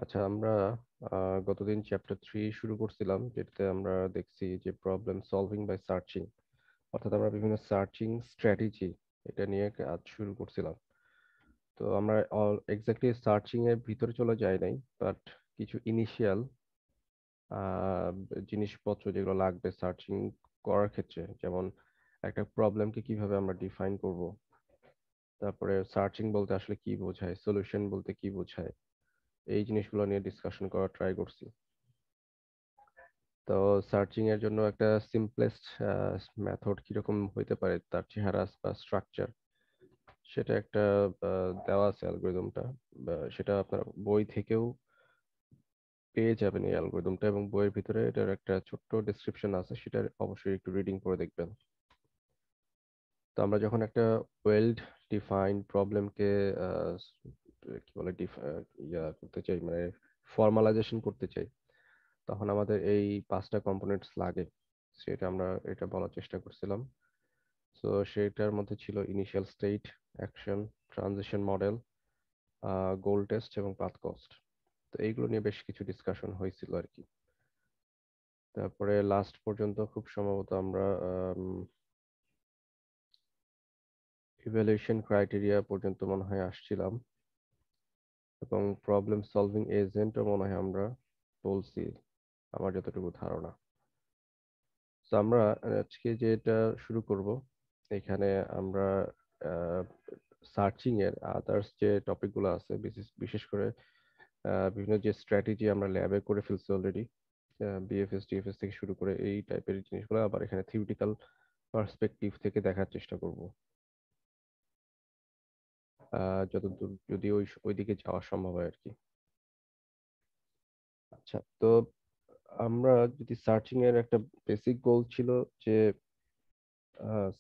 আচ্ছা, আমরা গতদিন চ্যাপ্টার 3 শুরু করছিলাম, যেটাতে আমরা দেখছি যে প্রবলেম সলভিং বাই সার্চিং। অর্থাৎ আমরা বিভিন্ন সার্চিং স্ট্র্যাটেজি এটা নিয়ে কাজ শুরু করছিলাম। তো আমরা এক্স্যাক্টলি সার্চিং এর ভিতরে চলে যাই নাই, বাট কিছু ইনিশিয়াল জিনিসপত্র যেগুলো লাগবে সার্চিং করার ক্ষেত্রে, যেমন একটা প্রবলেমকে কিভাবে আমরা ডিফাইন করব, তারপরে সার্চিং বলতে আসলে কি বোঝায়, সলিউশন বলতে কি বোঝায়, এই জিনিসগুলো নিয়ে ডিসকাশন করার ট্রাই করছি। তো সার্চিং এর জন্য একটা সিম্পলেস্ট মেথড কিরকম হইতে পারে, তার চেহারা বা স্ট্রাকচার, সেটা একটা দেওয়া আছে অ্যালগরিদমটা। সেটা আপনার বই থেকেও পেয়ে যাবেন এই অ্যালগরিদমটা, এবং বইয়ের ভিতরে এটার একটা ছোট্ট ডেসক্রিপশন আছে, সেটা অবশ্যই একটু রিডিং করে দেখবেন। তো আমরা যখন একটা ওয়েল ডিফাইন্ড প্রবলেমকে কি বলে করতে চাই, মানে ফর্মালাইজেশন করতে চাই, তখন আমাদের এই 5টা কম্পোনেন্টস লাগে। সেটা আমরা এটা বলার চেষ্টা করছিলাম। তো সেটার মধ্যে ছিল initial state, action, transition model, goal test এবং পাথ কস্ট। তো এইগুলো নিয়ে বেশ কিছু ডিসকাশন হয়েছিল আর কি। তারপরে লাস্ট পর্যন্ত খুব সম্ভবত আমরা ইভ্যালুয়েশন ক্রাইটেরিয়া পর্যন্ত মনে হয় আসছিলাম, এবং প্রবলেম সলভিং এজেন্টও মনে হয় আমরা বলছি, আমার যতটুকু ধারণা। তো আমরা আজকে যেটা শুরু করব, এখানে আমরা সার্চিং এর আদার্স যে টপিকগুলো আছে, বিশেষ বিশেষ করে বিভিন্ন যে স্ট্র্যাটেজি আমরা ল্যাবে করে ফেলছি অলরেডি, বিএফএস টিএফএস থেকে শুরু করে এই টাইপের জিনিসগুলো আবার এখানে থিওরিটিক্যাল পার্সপেক্টিভ থেকে দেখার চেষ্টা করব, যতদূর যদি ওইদিকে যাওয়া সম্ভব হয় আর কি। আচ্ছা, তো আমরা যদি সার্চিং এর একটা বেসিক গোল ছিল যে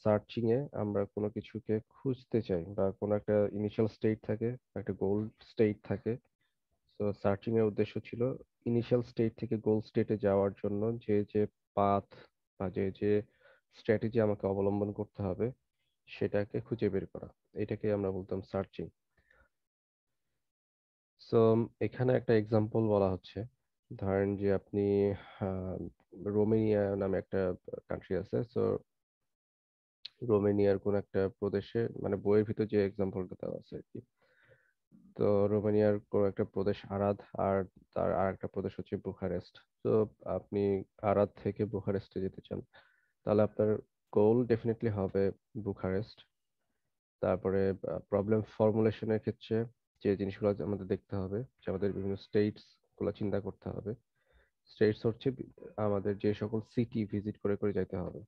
সার্চিং এ আমরা কোনো কিছুকে খুঁজতে চাই, বা কোনো একটা ইনিশিয়াল স্টেট থাকে, একটা গোল স্টেট থাকে। তো সার্চিং এর উদ্দেশ্য ছিল ইনিশিয়াল স্টেট থেকে গোল স্টেটে যাওয়ার জন্য যে যে পাথ বা যে যে স্ট্র্যাটেজি আমাকে অবলম্বন করতে হবে, সেটাকে খুঁজে বের করা। এটাকে আমরা বলতাম সার্চিং। সো এখানে একটা এক্সাম্পল বলা হচ্ছে, ধরেন যে আপনি আহ, রোমেনিয়া নামে একটা কান্ট্রি আছে। সো রোমেনিয়ার কোন একটা প্রদেশে, মানে বইয়ের ভিতর যে এক্সাম্পলটা দেওয়া আছে আর কি। তো রোমানিয়ার কোন একটা প্রদেশ আরাদ, আর তার আর একটা প্রদেশ হচ্ছে বুখারেস্ট। তো আপনি আরাদ থেকে বুখারেস্টে যেতে চান, তাহলে আপনার গোল ডেফিনেটলি হবে বুখারেস্ট। তারপরে প্রবলেম ফর্মুলেশনের ক্ষেত্রে যে জিনিসগুলো আমাদের দেখতে হবে, যে আমাদের বিভিন্ন স্টেটস গুলো চিন্তা করতে হবে। স্টেটস হচ্ছে আমাদের যে সকল সিটি ভিজিট করে করে যাইতে হবে।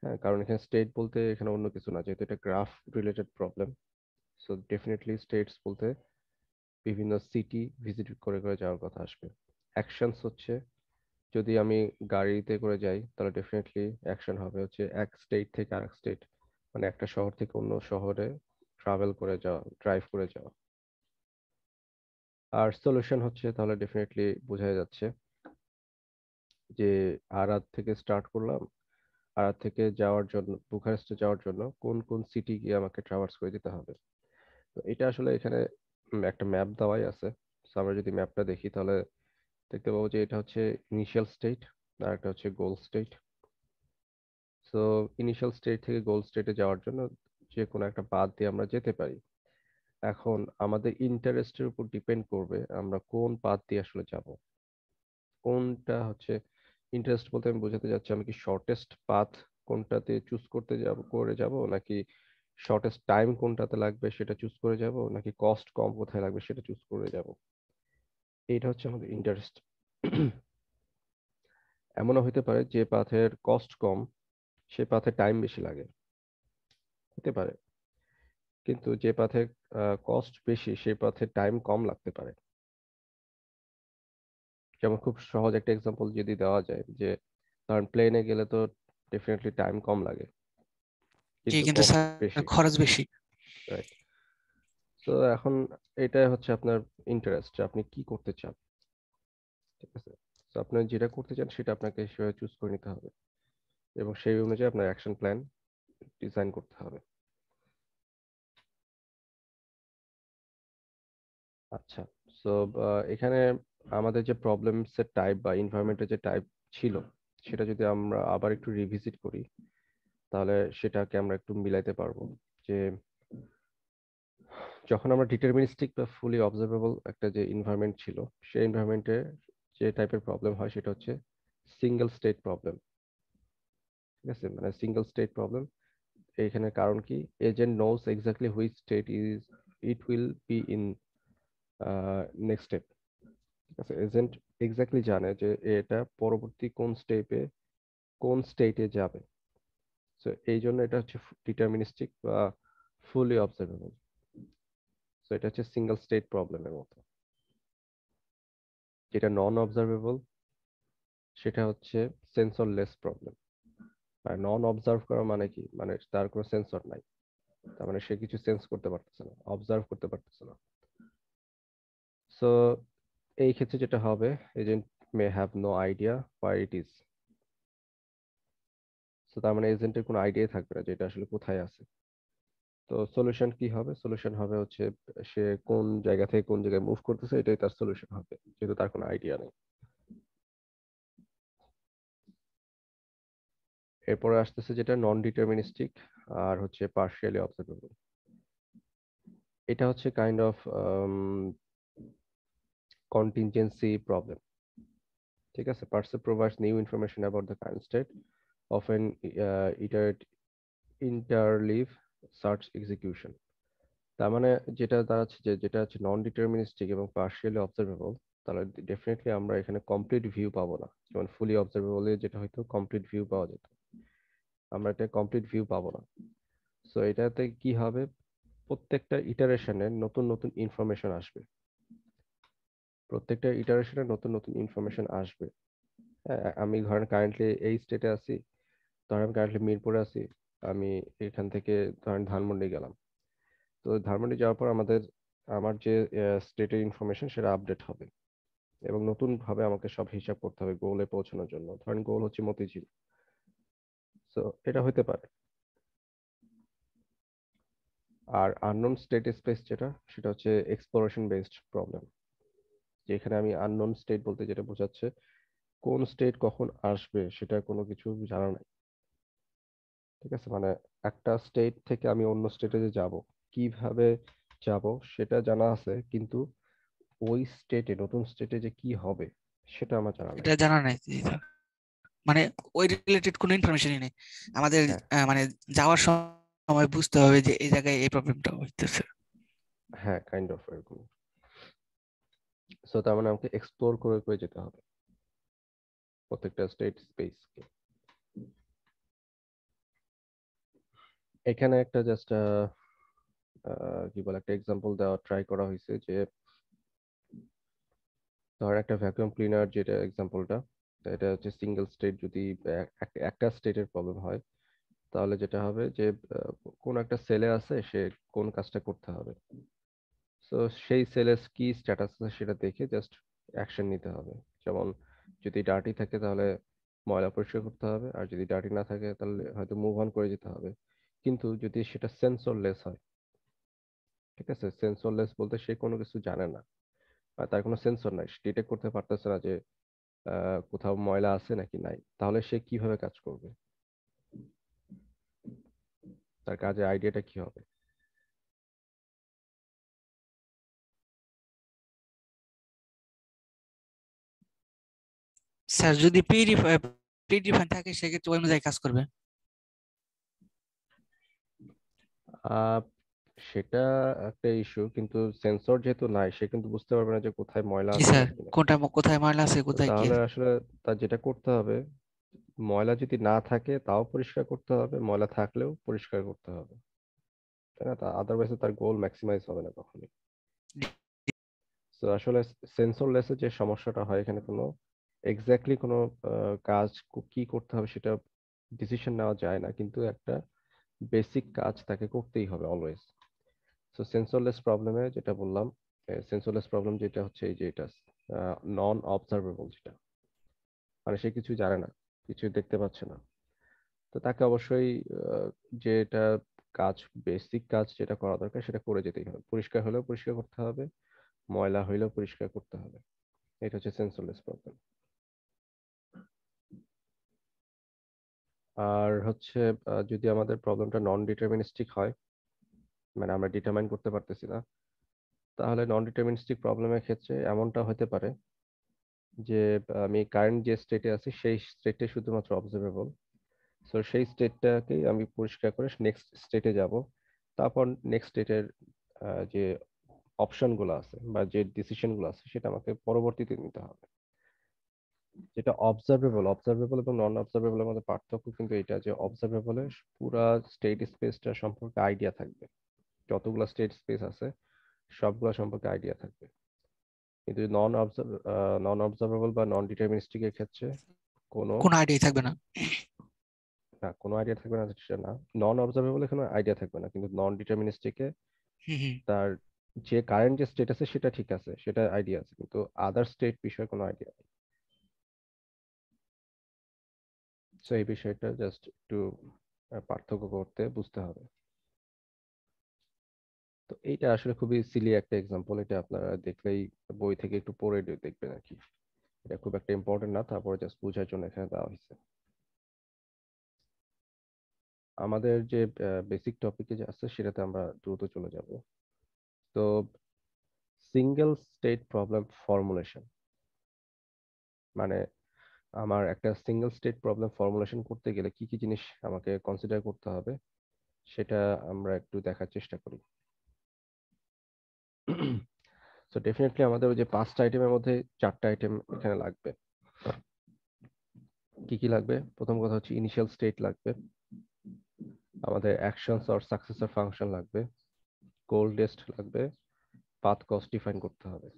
হ্যাঁ, কারণ এখানে স্টেট বলতে এখানে অন্য কিছু না, যেহেতু এটা graph related problem. So definitely states বলতে বিভিন্ন সিটি ভিজিট করে করে যাওয়ার কথা আসবে। অ্যাকশনস হচ্ছে, যদি আমি গাড়িতে করে যাই, তাহলে ডেফিনেটলি অ্যাকশন হবে হচ্ছে এক স্টেট থেকে আরেক স্টেট, মানে একটা শহর থেকে অন্য শহরে ট্রাভেল করে যাওয়া, ড্রাইভ করে যাওয়া। আর সলিউশন হচ্ছে, তাহলে ডেফিনেটলি বোঝা যাচ্ছে যে আরাদ থেকে স্টার্ট করলাম, আরাদ থেকে যাওয়ার জন্য বুখারেস্টে যাওয়ার জন্য কোন কোন সিটি গিয়ে আমাকে ট্রাভার্স করে যেতে হবে। তো এটা আসলে এখানে একটা ম্যাপ দেওয়াই আছে। So আমরা যদি ম্যাপটা দেখি, তাহলে দেখতে পাবো যে এটা হচ্ছে ইনিশিয়াল স্টেট, আর একটা হচ্ছে goal state. So initial state থেকে গোল স্টেটে যাওয়ার জন্য যে কোনো একটা পাথ দিয়ে আমরা যেতে পারি। এখন আমাদের ইন্টারেস্টের উপর ডিপেন্ড করবে আমরা কোন পাথ দিয়ে আসলে যাব। কোনটা হচ্ছে ইন্টারেস্ট বলতে আমি বোঝাতে যাচ্ছি, আমি কি শর্টেস্ট পাথ কোনটাতে চুজ করতে যাব, নাকি শর্টেস্ট টাইম কোনটাতে লাগবে সেটা চুজ করে যাব, নাকি কস্ট কম কোথায় লাগবে সেটা চুজ করে যাব। এইটা হচ্ছে আমাদের ইন্টারেস্ট। এমনও হতে পারে যে পাথের কস্ট কম, সে পাথে টাইম বেশি লাগে, হতে পারে। কিন্তু যে পাথে কস্ট বেশি, সেই পাথে টাইম কম লাগতে পারে। যেমন খুব সহজ একটা এক্সাম্পল যদি দেওয়া যায়, যে ধরেন প্লেনে গেলে তো ডেফিনেটলি টাইম কম লাগে, জি, কিন্তু কিন্তু কস্ট স্যার বেশি। খরচ বেশি। রাইট। তো এখন এটাই হচ্ছে আপনার ইন্টারেস্ট, আপনি কি করতে চান। ঠিক আছে। তো আপনি যেটা করতে চান সেটা আপনাকে সেভাবে চুজ করে নিতে হবে, এবং সেই অনুযায়ী আপনার অ্যাকশন প্ল্যান ডিজাইন করতে হবে। আচ্ছা, সো এখানে আমাদের যে প্রবলেমসের টাইপ বা এনভায়রনমেন্টের যে টাইপ ছিল, সেটা যদি আমরা আবার একটু রিভিজিট করি, তাহলে সেটাকে আমরা একটু মিলাইতে পারবো। যে যখন আমরা ডিটারমিনিস্টিক বা ফুলি অবজারভেবল একটা যে এনভায়রনমেন্ট ছিল, সেই এনভায়রনমেন্টে যে টাইপের প্রবলেম হয় সেটা হচ্ছে সিঙ্গেল স্টেট প্রবলেম। ঠিক আছে, মানে সিঙ্গেল স্টেট প্রবলেম। এইখানে কারণ কি, agent knows exactly which state is it will be in next step. ঠিক আছে, এজেন্ট এক্স্যাক্টলি জানে যে এটা পরবর্তী কোন স্টেপে কোন স্টেটে যাবে। সো এই জন্য এটা হচ্ছে ডিটারমিনিস্টিক বা ফুলি অবজারভেবল। সো এটা হচ্ছে সিঙ্গেল স্টেট প্রবলেমের মতো। যেটা নন অবজারভেবল সেটা হচ্ছে সেন্সরলেস প্রবলেম। আর নন অবজার্ভ করা মানে কি, মানে তার কোনো সেন্সর নাই, তার মানে সে কিছু সেন্স করতে পারতেছে না, অবজার্ভ করতে পারতেছে না। সো এই ক্ষেত্রে যেটা হবে, agent may have no idea where it is. So তার মানে এজেন্টের কোনো আইডিয়াই থাকবে না যে এটা আসলে কোথায় আছে। তো সলিউশন কি হবে? সলিউশন হবে হচ্ছে সে কোন জায়গা থেকে কোন জায়গায় মুভ করতেছে, এটাই তার সলিউশন হবে, যেহেতু তার কোনো আইডিয়া নেই। এরপরে আসতেছে যেটা নন ডিটারমিনিস্টিক আর হচ্ছে পার্শিয়ালি অবজারভেবল। এটা হচ্ছে কাইন্ড অফ কন্টিনজেন্সি প্রবলেম। ঠিক আছে, person provides new information about the current state, often iterate ইন্টারলিভ search execution. তার মানে যেটা দাঁড়াচ্ছে যে যেটা হচ্ছে নন ডিটারমিনিস্টিক এবং পার্শিয়ালি অবজারভেবল, তাহলে ডেফিনেটলি আমরা এখানে কমপ্লিট ভিউ পাবো না। যেমন ফুলি অবজারভেবল যেটা হয়তো কমপ্লিট ভিউ পাওয়া যেত, আমরা এটা কমপ্লিট ভিউ পাবো না। সো এটাতে কি হবে, প্রত্যেকটা ইটারেশনে নতুন নতুন ইনফরমেশন আসবে, প্রত্যেকটা ইটারেশনে নতুন নতুন ইনফরমেশন আসবে। হ্যাঁ, আমি ধরেন কারেন্টলি এই স্টেটে আছি, ধরেন আমি কারেন্টলি মিরপুরে আছি, আমি এখান থেকে ধরেন ধানমন্ডি গেলাম। তো ধানমন্ডি যাওয়ার পর আমার যে স্টেটের ইনফরমেশন সেটা আপডেট হবে, এবং নতুন ভাবে আমাকে সব হিসাব করতে হবে গোলে পৌঁছানোর জন্য। ধরেন গোল হচ্ছে মতিঝিল। তো এটা হতে পারে। আর আননোন স্টেট স্পেস যেটা, সেটা হচ্ছে এক্সপ্লোরেশন বেসড প্রবলেম। যেখানে আমি আননোন স্টেট বলতে যেটা বোঝাচ্ছে, কোন স্টেট কখন আসবে সেটা কোনো কিছু জানা নাই। ঠিক আছে, মানে একটা স্টেট থেকে আমি অন্য স্টেটে যে যাব, কিভাবে যাব সেটা জানা আছে, কিন্তু ওই স্টেটে, নতুন স্টেটে যে কি হবে সেটা আমার জানা নাই। এটা জানা নাই মানে ওই রিলেটেড কোনো ইনফরমেশনই নেই আমাদের। হ্যাঁ, মানে যাওয়ার সময় বুঝতে হবে যে এই জায়গায় এই প্রবলেমটা হইতেছে। হ্যাঁ, কাইন্ড অফ এরকম। সো তার মানে আমাকে এক্সপ্লোর করে করে যেতে হবে প্রত্যেকটা স্টেট স্পেসকে। এখানে একটা জাস্ট কি বলে একটা এক্সাম্পল দেওয়া ট্রাই করা হয়েছে যে, ধর একটা ভ্যাকুয়াম ক্লিনার যেটা এক্সাম্পলটা, এটা হচ্ছে সিঙ্গেল স্টেট। যদি একটা স্টেটের প্রবলেম হয়, তাহলে যেটা হবে যে আহ, কোন একটা সেলে আছে, সে কোন কাজটা করতে হবে। তো সেই সেলের কি স্ট্যাটাস আছে সেটা দেখে জাস্ট অ্যাকশন নিতে হবে। যেমন যদি ডার্টি থাকে তাহলে ময়লা পরিষ্কার করতে হবে, আর যদি ডার্টি না থাকে তাহলে হয়তো মুভ অন করে যেতে হবে। কিন্তু যদি সেটা সেন্সরলেস হয়, ঠিক আছে, সেন্সরলেস বলতে সে কোনো কিছু জানে না, আর তার কোনো সেন্সর নাই, সে ডিটেক্ট করতে পারতেছে না যে কোথাও ময়লা আছে নাকি নাই, তাহলে সে কিভাবে কাজ করবে, তার কাজের আইডিয়াটা কি হবে? স্যার যদি প্রি ডিফাইন থাকে সেক্ষেত্রে ওই অনুযায়ী কাজ করবে। আহ সেটা একটা ইস্যু, কিন্তু সেন্সর যেহেতু নাই, সে কিন্তু বুঝতে পারবে না যে কোথায় ময়লা জি আছে স্যার, নাকি নাই। কোথায় ময়লা আছে তো কোথায় কি তাহলে আছে। আসলে তার যেটা করতে হবে, ময়লা যদি না থাকে তাও পরিষ্কার করতে হবে, ময়লা থাকলেও পরিষ্কার করতে হবে, তাই না? আদারওয়াইজ তার গোল ম্যাক্সিমাইজ হবে না কখনোই। তো আসলে সেন্সরলেসে যে সমস্যাটা হয়, এখানে কোনো এক্স্যাক্টলি কোনো কাজ কি করতে হবে সেটা ডিসিশন নেওয়া যায় না, কিন্তু একটা বেসিক কাজ তাকে করতেই হবে অলওয়েজ। তো সেন্সরলেস প্রবলেমে যেটা বললাম, সেন্সরলেস প্রবলেম যেটা হচ্ছে এই যে এটা নন অবজারভেবল, যেটা মানে সে কিছু জানে না, কিছু দেখতে পাচ্ছে না। তো তাকে অবশ্যই আহ, যেটা কাজ, বেসিক কাজ যেটা করা দরকার সেটা করে যেতেই হবে। পরিষ্কার হলেও পরিষ্কার করতে হবে, ময়লা হইলেও পরিষ্কার করতে হবে। এটা হচ্ছে সেন্সরলেস প্রবলেম। আর হচ্ছে যদি আমাদের প্রবলেমটা নন ডিটারমিনিস্টিক হয়, মানে আমরা ডিটারমাইন করতে পারতেছি না, তাহলে নন ডিটারমিনিস্টিক প্রবলেমের ক্ষেত্রে এমনটা হতে পারে যে আমি কারেন্ট যে স্টেটে আছি সেই স্টেটে শুধুমাত্র অবজারভেবল। সো সেই স্টেটটাকেই আমি পরিষ্কার করে নেক্সট স্টেটে যাব। তারপর নেক্সট স্টেটের যে অপশনগুলো আছে বা যে ডিসিশনগুলো আছে সেটা আমাকে পরবর্তীতে নিতে হবে। যেটা অবজারভেবল এবং নন অবজারভেবলের মধ্যে পার্থক্য কিন্তু এটা যে অবজারভেবলে পুরা স্টেট স্পেসটা সম্পর্কে আইডিয়া থাকবে, যতগুলো স্টেট স্পেস আছে সবগুলো সম্পর্কে আইডিয়া থাকবে। কিন্তু নন অবজারভেবল বা নন ডিটারমিনিস্টিক এর ক্ষেত্রে কোনো কোনো আইডিয়াই থাকবে না। কোনো আইডিয়া থাকবে না সেটা না। নন অবজারভেবল এখানে আইডিয়া থাকবে না, কিন্তু নন ডিটারমিনিস্টিকে হুম হুম। তার যে কারেন্ট যে স্টেট আছে সেটা ঠিক আছে, সেটা আইডিয়া আছে, কিন্তু আদার স্টেট বিষয়ে কোনো আইডিয়া নেই। সো এই বিষয়টা জাস্ট একটু পার্থক্য করতে বুঝতে হবে। তো এইটা আসলে খুবই সিলি একটা এক্সাম্পল, এটা আপনারা দেখলেই বই থেকে একটু পড়ে দেখবেন আর কি। এটা খুব একটা ইম্পর্টেন্ট না, তারপরে জাস্ট বোঝার জন্য এখানে দেওয়া হয়েছে। আমাদের যে বেসিক টপিকে যে আছে সেটাতে আমরা দ্রুত চলে যাব। তো সিঙ্গেল স্টেট প্রবলেম ফর্মুলেশন মানে আমার একটা সিঙ্গেল স্টেট প্রবলেম ফর্মুলেশন করতে গেলে কি কি জিনিস আমাকে কনসিডার করতে হবে সেটা আমরা একটু দেখার চেষ্টা করি। সো ডেফিনেটলি আমাদের ওই যে 5টা আইটেমের মধ্যে 4টা আইটেম এখানে লাগবে। কি কি লাগবে? প্রথম কথা হচ্ছে ইনিশিয়াল স্টেট লাগবে, আমাদের অ্যাকশনস অর সাকসেসর ফাংশন লাগবে, গোল টেস্ট লাগবে, পাথ কস্ট ডিফাইন করতে হবে।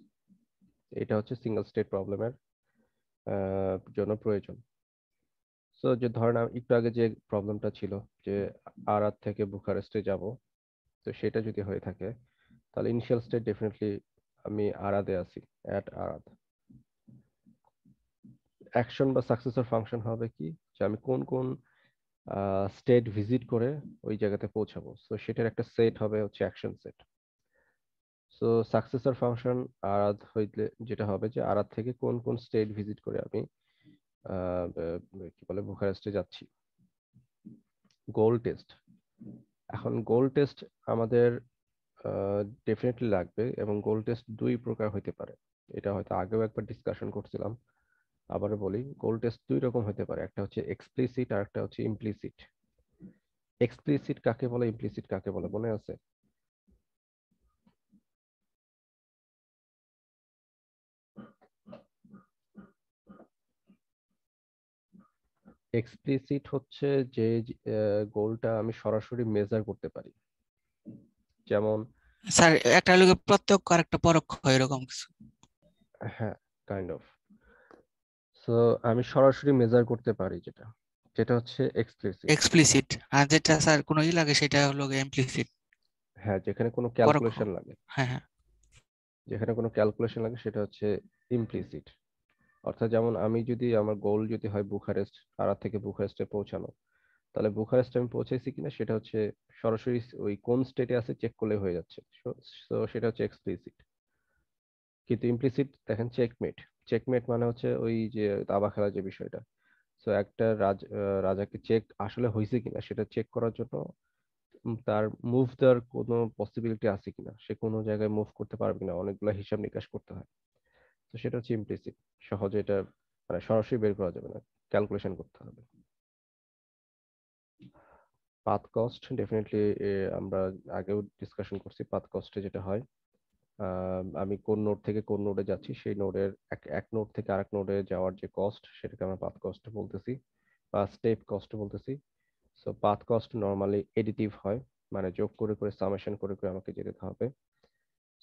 এটা হচ্ছে সিঙ্গেল স্টেট প্রবলেমের জন্য প্রয়োজন। সো যে ধরেন একটু আগে যে প্রবলেমটা ছিল যে আরাত থেকে বুখারেস্টে যাব, তো সেটা যদি হয়ে থাকে তাহলে ইনিশিয়াল স্টেট ডেফিনেটলি আমি আরাদে আছি, অ্যাট আরাদ। অ্যাকশন বা সাকসেসর ফাংশন হবে কি, যে আমি কোন কোন স্টেট ভিজিট করে ওই জায়গাতে পৌঁছাবো, সো সেটার একটা সেট হবে হচ্ছে action set. So successor function আরাদ হইলে যেটা হবে যে আরাদ থেকে কোন কোন স্টেট ভিজিট করে আমি কি বলে বুখারেস্টে যাচ্ছি। গোল টেস্ট, এখন গোল টেস্ট আমাদের ডেফিনেটলি লাগবে, এবং গোল টেস্ট দুই প্রকার হতে পারে। এটা হয়তো আগেও একবার ডিসকাশন করছিলাম, আবারও বলি, গোল টেস্ট দুই রকম হতে পারে, একটা হচ্ছে এক্সপ্লিসিট আর একটা হচ্ছে ইমপ্লিসিট। এক্সপ্লিসিট কাকে বলে, ইমপ্লিসিট কাকে বলে মনে আছে? এক্সপ্লিসিট হচ্ছে যে গোলটা আমি সরাসরি মেজার করতে পারি, যেমন স্যার একটা লোকে প্রত্যক্ষ আর একটা পরোক্ষ এরকম কিছু। হ্যাঁ, কাইন্ড অফ। সো আমি সরাসরি মেজার করতে পারি যেটা, যেটা হচ্ছে এক্সপ্লিসিট। এক্সপ্লিসিট, আর যেটা স্যার কোনো ই লাগে সেটা হলো ইমপ্লিসিট, হ্যাঁ, যেখানে কোনো পরোক্ষ। ক্যালকুলেশন লাগে, হ্যাঁ হ্যাঁ। যেখানে কোনো ক্যালকুলেশন লাগে সেটা হচ্ছে ইমপ্লিসিট। অর্থাৎ যেমন আমি যদি আমার গোল যদি হয় বুখারেস্ট, আরা থেকে বুখারেস্টে পৌঁছানো, তাহলে বুখারেস্টে আমি পৌঁছাইছি কিনা সেটা হচ্ছে সরাসরি ওই কোন স্টেটে আছে চেক করলে হয়ে যাচ্ছে। তো সেটা হচ্ছে এক্সপ্লিসিট। কিন্তু ইমপ্লিসিট দেখেন চেকমেট। চেকমেট মানে হচ্ছে ওই যে দাবা খেলার যে বিষয়টা। সো একটা রাজাকে চেক আসলে হয়েছে কিনা সেটা চেক করার জন্য তার মুভ দেওয়ার কোনো পসিবিলিটি আছে কিনা, সে কোনো জায়গায় মুভ করতে পারবে কিনা, অনেকগুলো হিসাব নিকাশ করতে হয়। তো সেটা হচ্ছে ইমপ্লিসিট। সহজে এটা মানে সরাসরি বের করা যাবে না, ক্যালকুলেশন করতে হবে। পাথ কস্ট ডেফিনেটলি আমরা আগেও ডিসকাশন করছি। পাথ কস্টে যেটা হয়, আমি কোন নোড থেকে কোন নোডে যাচ্ছি সেই নোডের এক এক নোড থেকে আরেক নোডে যাওয়ার যে কস্ট সেটাকে আমরা পাথ কস্ট বলতেছি বা স্টেপ কস্ট বলতেছি। So path cost normally additive হয়, মানে যোগ করে করে সামেশন করে করে আমাকে যেতে হবে।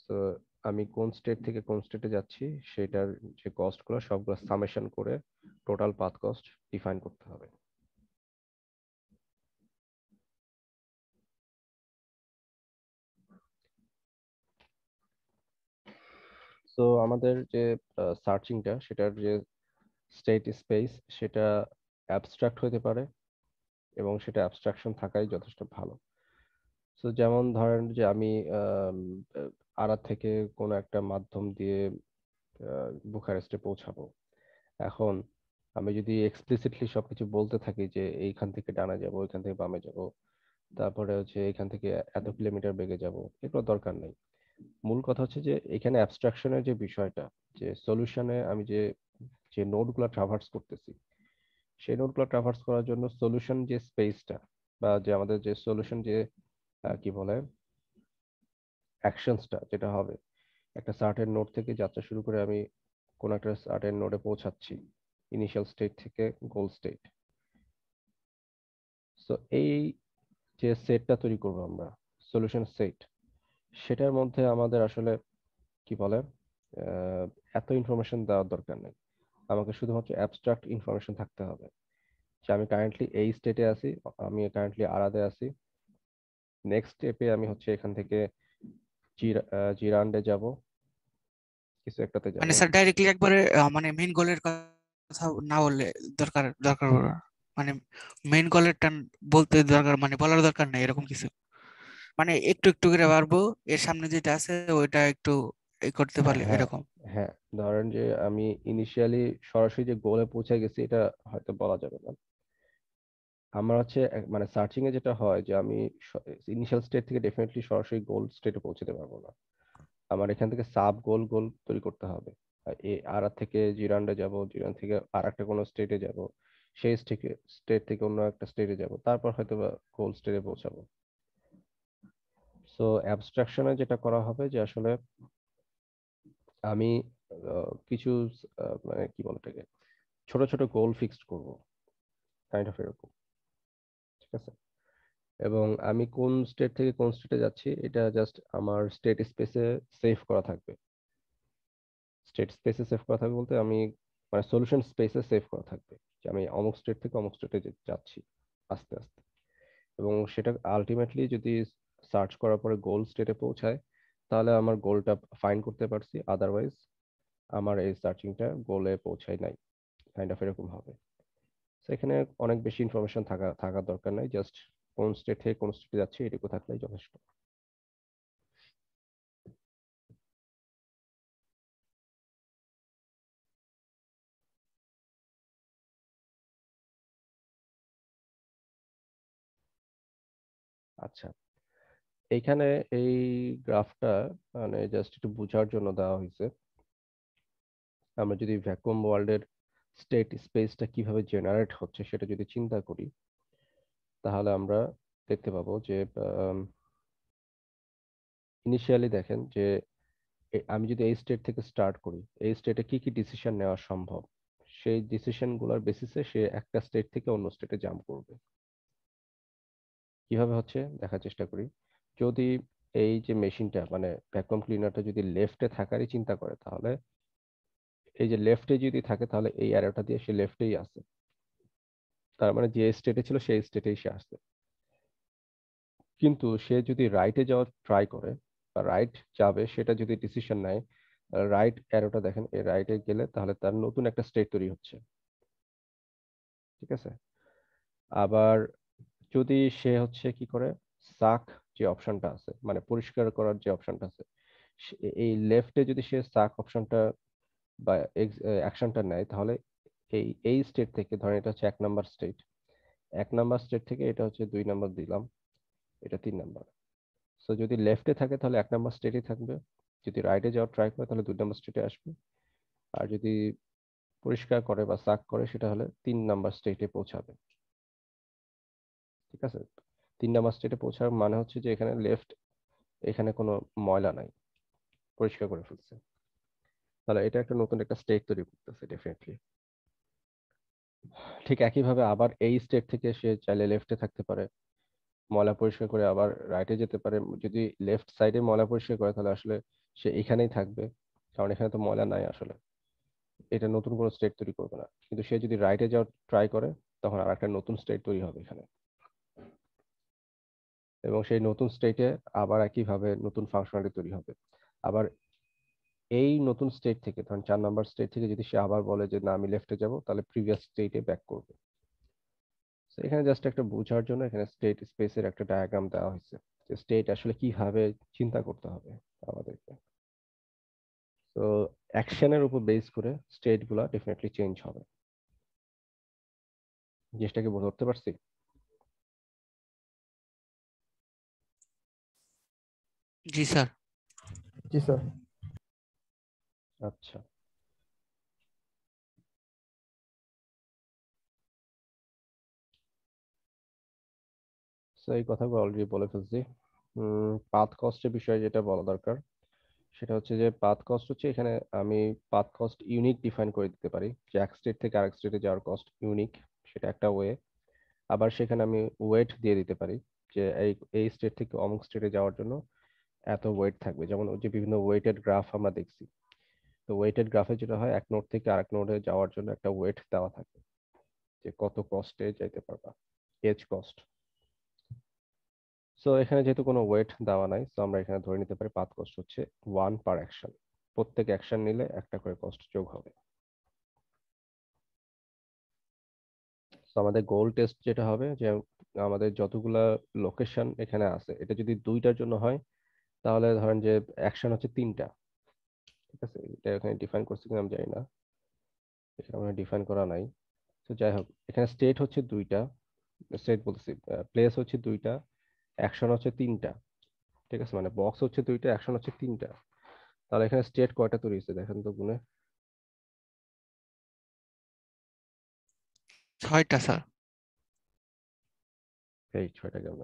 সো আমি কোন স্টেট থেকে কোন স্টেটে যাচ্ছি সেটার যে কস্ট গুলো সবগুলো সামেশন করে টোটাল পাথ কস্ট ডিফাইন করতে হবে। তো আমাদের যে সার্চিংটা সেটার যে স্টেট স্পেস সেটা অ্যাবস্ট্রাক্ট হতে পারে, এবং সেটা অ্যাবস্ট্রাকশন থাকাই যথেষ্ট ভালো। তো যেমন ধরেন যে আমি আরাদ থেকে কোনো একটা মাধ্যম দিয়ে বুখারেস্টে পৌঁছাবো। এখন আমি যদি এক্সপ্লিসিটলি সবকিছু বলতে থাকি যে এইখান থেকে ডানে যাব, ওইখান থেকে বামে যাব, তারপরে হচ্ছে এখান থেকে এত কিলোমিটার বেগে যাব, এগুলো দরকার নেই। মূল কথা হচ্ছে যে এখানে অ্যাবস্ট্রাকশনের যে বিষয়টা, যে সলিউশনে আমি যে যে নোডগুলো ট্রাভার্স করতেছি, সেই নোডগুলো ট্রাভার্স করার জন্য সলিউশন যে স্পেসটা, বা যে আমাদের যে সলিউশন যে কি বলে অ্যাকশনসটা যেটা হবে, একটা সার্টেন নোড থেকে যাত্রা শুরু করে আমি কোন একটা সার্টেন নোডে পৌঁছাচ্ছি, ইনিশিয়াল স্টেট থেকে গোল স্টেট। সো এই যে সেটটা তৈরি করবো আমরা, সলিউশন সেট, সেটার মধ্যে আমাদের আসলে কি বলে আহ, এত ইনফরমেশন দেওয়ার দরকার নেই। আমাকে শুধুমাত্র অ্যাবস্ট্রাক্ট ইনফরমেশন থাকতে হবে যে আমি কারেন্টলি এই স্টেটে আছি, আমি কারেন্টলি আরাদে আছি, নেক্সট স্টেপে আমি হচ্ছে এখান থেকে জিরান্ডে যাব, কিছু একটাতে যাব। মানে স্যার ডাইরেক্টলি একবারে মানে মেইন গোলের কথা না বললে দরকার দরকার পড়ে না। মানে মেইন গোলেরটা বলতে দরকার, মানে বলার দরকার নেই এরকম কিছু। মানে একটু একটু করে পারবো, এর সামনে যেটা আছে ওইটা একটু করতে পারলে হ্যাঁ, এরকম। হ্যাঁ, ধরেন যে আমি ইনিশিয়ালি সরাসরি যে গোলে পৌঁছে গেছি এটা হয়তো বলা যাবে না। আমার হচ্ছে মানে সার্চিং এ যেটা হয় যে আমি ইনিশিয়াল স্টেট থেকে ডেফিনেটলি সরাসরি গোল স্টেটে পৌঁছতে পারবো না। আমার এখান থেকে সাব গোল গোল তৈরি করতে হবে। আর থেকে জিরান্ডে যাব, জিরান থেকে আর একটা কোনো স্টেটে যাব, সেই স্টেট থেকে অন্য একটা স্টেটে যাব, তারপর হয়তো বা গোল স্টেটে পৌঁছাবো। সো অ্যাবস্ট্রাকশনে যেটা করা হবে যে আসলে আমি কিছু মানে কি বলে এটাকে, ছোট ছোট গোল ফিক্সড করব, কাইন্ড অফ এরকম। ঠিক আছে? এবং আমি কোন স্টেট থেকে কোন স্টেটে যাচ্ছি এটা জাস্ট আমার স্টেট স্পেসে সেভ করা থাকবে। স্টেট স্পেসে সেভ করা থাকবে বলতে আমি মানে সলিউশন স্পেসে সেভ করা থাকবে যে আমি অমুক স্টেট থেকে অমুক স্টেটে যাচ্ছি আস্তে আস্তে। এবং সেটা আলটিমেটলি যদি সার্চ করার পরে গোল স্টেটে পৌঁছায়, তাহলে আমার গোলটা ফাইন্ড করতে পারছি, আদারওয়াইজ আমার এই সার্চিংটা গোলে পৌঁছায় নাই, কাইন্ড অফ এরকম হবে। তো এখানে অনেক বেশি ইনফরমেশন থাকার দরকার নাই, জাস্ট কোন স্টেট থেকে কোন স্টেটে যাচ্ছি এটুকু থাকলেই যথেষ্ট। আচ্ছা, এইখানে এই গ্রাফটা মানে জাস্ট একটু বোঝার জন্য দেওয়া হয়েছে। আমরা যদি ভ্যাকুয়াম ওয়ার্ল্ডের স্টেট স্পেসটা কিভাবে জেনারেট হচ্ছে সেটা যদি চিন্তা করি, তাহলে আমরা দেখতে পাবো যে ইনিশিয়ালি দেখেন যে আমি যদি এই স্টেট থেকে স্টার্ট করি, এই স্টেটে কি কি ডিসিশন নেওয়া সম্ভব, সেই ডিসিশন গুলার বেসিসে সে একটা স্টেট থেকে অন্য স্টেটে জাম্প করবে। কিভাবে হচ্ছে দেখার চেষ্টা করি। যদি এই যে মেশিনটা মানে ভ্যাকুয়াম ক্লিনারটা যদি লেফটে থাকারই চিন্তা করে, তাহলে এই যে লেফটে যদি থাকে তাহলে এই অ্যারোটা দিয়ে সে লেফটেই আছে, তার মানে যে স্টেটে ছিল সেই স্টেটেই সে আসছে। কিন্তু সে যদি রাইটে যাওয়ার ট্রাই করে বা রাইট যাবে সেটা যদি ডিসিশন নেয়, রাইট অ্যারোটা দেখেন, এই রাইটে গেলে তাহলে তার নতুন একটা স্টেট তৈরি হচ্ছে। ঠিক আছে? আবার যদি সে হচ্ছে কি করে, সাক যে অপশনটা আছে মানে পরিষ্কার করার যে অপশনটা আছে, এই লেফটে যদি সে সাক অপশনটা বা অ্যাকশনটা নেয়, তাহলে এই স্টেট থেকে ধরেন এটা হচ্ছে 1 নাম্বার স্টেট, 1 নাম্বার স্টেট থেকে এটা হচ্ছে 2 নাম্বার দিলাম, এটা 3 নাম্বার। সো যদি লেফটে থাকে তাহলে 1 নাম্বার স্টেটে থাকবে, যদি রাইটে যাওয়ার ট্রাই করে তাহলে 2 নাম্বার স্টেটে আসবে, আর যদি পরিষ্কার করে বা সাক করে সেটা হলে 3 নাম্বার স্টেটে পৌঁছাবে। ঠিক আছে? 3 নাম্বার স্টেটে পৌঁছার মানে হচ্ছে যে এখানে লেফট, এখানে কোনো ময়লা নাই, পরিষ্কার করে ফেলছে। তাহলে এটা একটা নতুন একটা স্টেট তৈরি করতেছে ডেফিনেটলি। ঠিক একইভাবে আবার এই স্টেট থেকে সে চাইলে লেফটে থাকতে পারে, ময়লা পরিষ্কার করে আবার রাইটে যেতে পারে। যদি লেফট সাইডে ময়লা পরিষ্কার করে তাহলে আসলে সে এখানেই থাকবে, কারণ এখানে তো ময়লা নাই আসলে, এটা নতুন কোনো স্টেট তৈরি করবে না। কিন্তু সে যদি রাইটে যাওয়ার ট্রাই করে, তখন আর একটা নতুন স্টেট তৈরি হবে এখানে, এবং সেই নতুন স্টেটে আবার একইভাবে নতুন ফাংশনালিটি তৈরি হবে। আবার এই নতুন স্টেট থেকে ধরেন 4 নাম্বার স্টেট থেকে যদি সে আবার বলে যে না আমি লেফটে যাব, তাহলে প্রিভিয়াস স্টেটে ব্যাক করবে। তো এখানে জাস্ট একটা বোঝার জন্য এখানে স্টেট স্পেসের একটা ডায়াগ্রাম দেওয়া হয়েছে যে স্টেট আসলে কিভাবে চিন্তা করতে হবে আমাদেরকে। তো অ্যাকশনের উপর বেস করে স্টেট গুলা ডেফিনেটলি চেঞ্জ হবে। জিনিসটাকে ধরতে পারছি? জি স্যার। জি স্যার। আচ্ছা, তো এই কথাগুলো অলরেডি বলে ফেলছি। পাথ কস্টের বিষয়ে যেটা বলা দরকার সেটা হচ্ছে যে পাথ কস্ট হচ্ছে এখানে আমি পাথ কস্ট ইউনিক ডিফাইন করে দিতে পারি যে এক স্টেট থেকে আরেক স্টেটে যাওয়ার কস্ট ইউনিক, সেটা একটা ওয়ে। আবার সেখানে আমি ওয়েট দিয়ে দিতে পারি যে এই এই স্টেট থেকে অমুক স্টেটে যাওয়ার জন্য এত ওয়েট থাকবে, যেমন ওই যে বিভিন্ন ওয়েটেড গ্রাফ আমরা দেখছি। তো ওয়েটেড গ্রাফে যেটা হয় এক নোড থেকে আরেক নোডে যাওয়ার জন্য একটা ওয়েট দেওয়া থাকে যে কত কস্টে যাইতে পারবা, এজ কস্ট। সো এখানে যেহেতু কোনো ওয়েট দেওয়া নাই, তো আমরা এখানে ধরে নিতে পারি পাথ কস্ট হচ্ছে 1 পার অ্যাকশন। প্রত্যেক অ্যাকশন নিলে একটা করে কস্ট যোগ হবে। তো আমাদের গোল টেস্ট যেটা হবে যে আমাদের যতগুলা লোকেশন এখানে আছে এটা যদি দুইটার জন্য হয় তাহলে ধরেন যে অ্যাকশন হচ্ছে 3টা। ঠিক আছে, এটা এখানে ডিফাইন করছি কিনা আমি জানি না, এখানে আমরা ডিফাইন করা নাই। তো যাই হোক, এখানে স্টেট হচ্ছে 2টা, স্টেট বলতেছি প্লেস হচ্ছে 2টা, অ্যাকশন হচ্ছে 3টা। ঠিক আছে, মানে বক্স হচ্ছে 2টা, অ্যাকশন হচ্ছে 3টা। তাহলে এখানে স্টেট কয়টা তৈরি হয়েছে দেখেন তো গুনে। 6টা স্যার। এই 6টা কেমন?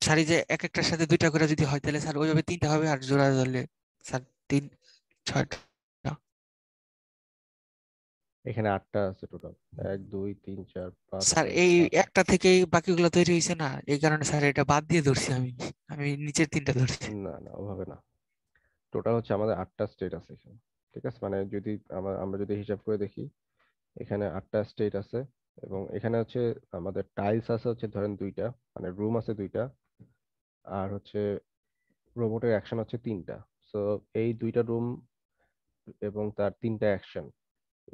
স্যার এই যে এক একটার সাথে 2টা করে যদি হয় তাহলে স্যার ওইভাবে 3টা হবে, আর জোড়া ধরলে স্যার 6টা। এখানে 8টা আছে টোটাল, 1 2 3 4 5 স্যার 6 এই 7। একটা থেকেই বাকিগুলো তৈরি হয়েছে না, এই কারণে স্যার এটা বাদ দিয়ে ধরছি আমি। আমি নিচের 3টা ধরছি। না না, ওভাবে না, টোটাল হচ্ছে আমাদের 8টা স্টেট আছে এখানে। ঠিক আছে, মানে যদি আমরা যদি হিসাব করে দেখি এখানে 8টা স্টেট আছে, এবং এখানে হচ্ছে আমাদের টাইলস আছে হচ্ছে ধরেন 2টা, মানে রুম আছে 2টা, আর হচ্ছে রোবটের অ্যাকশন হচ্ছে 3টা। সো এই 2টা রুম এবং তার 3টা অ্যাকশন,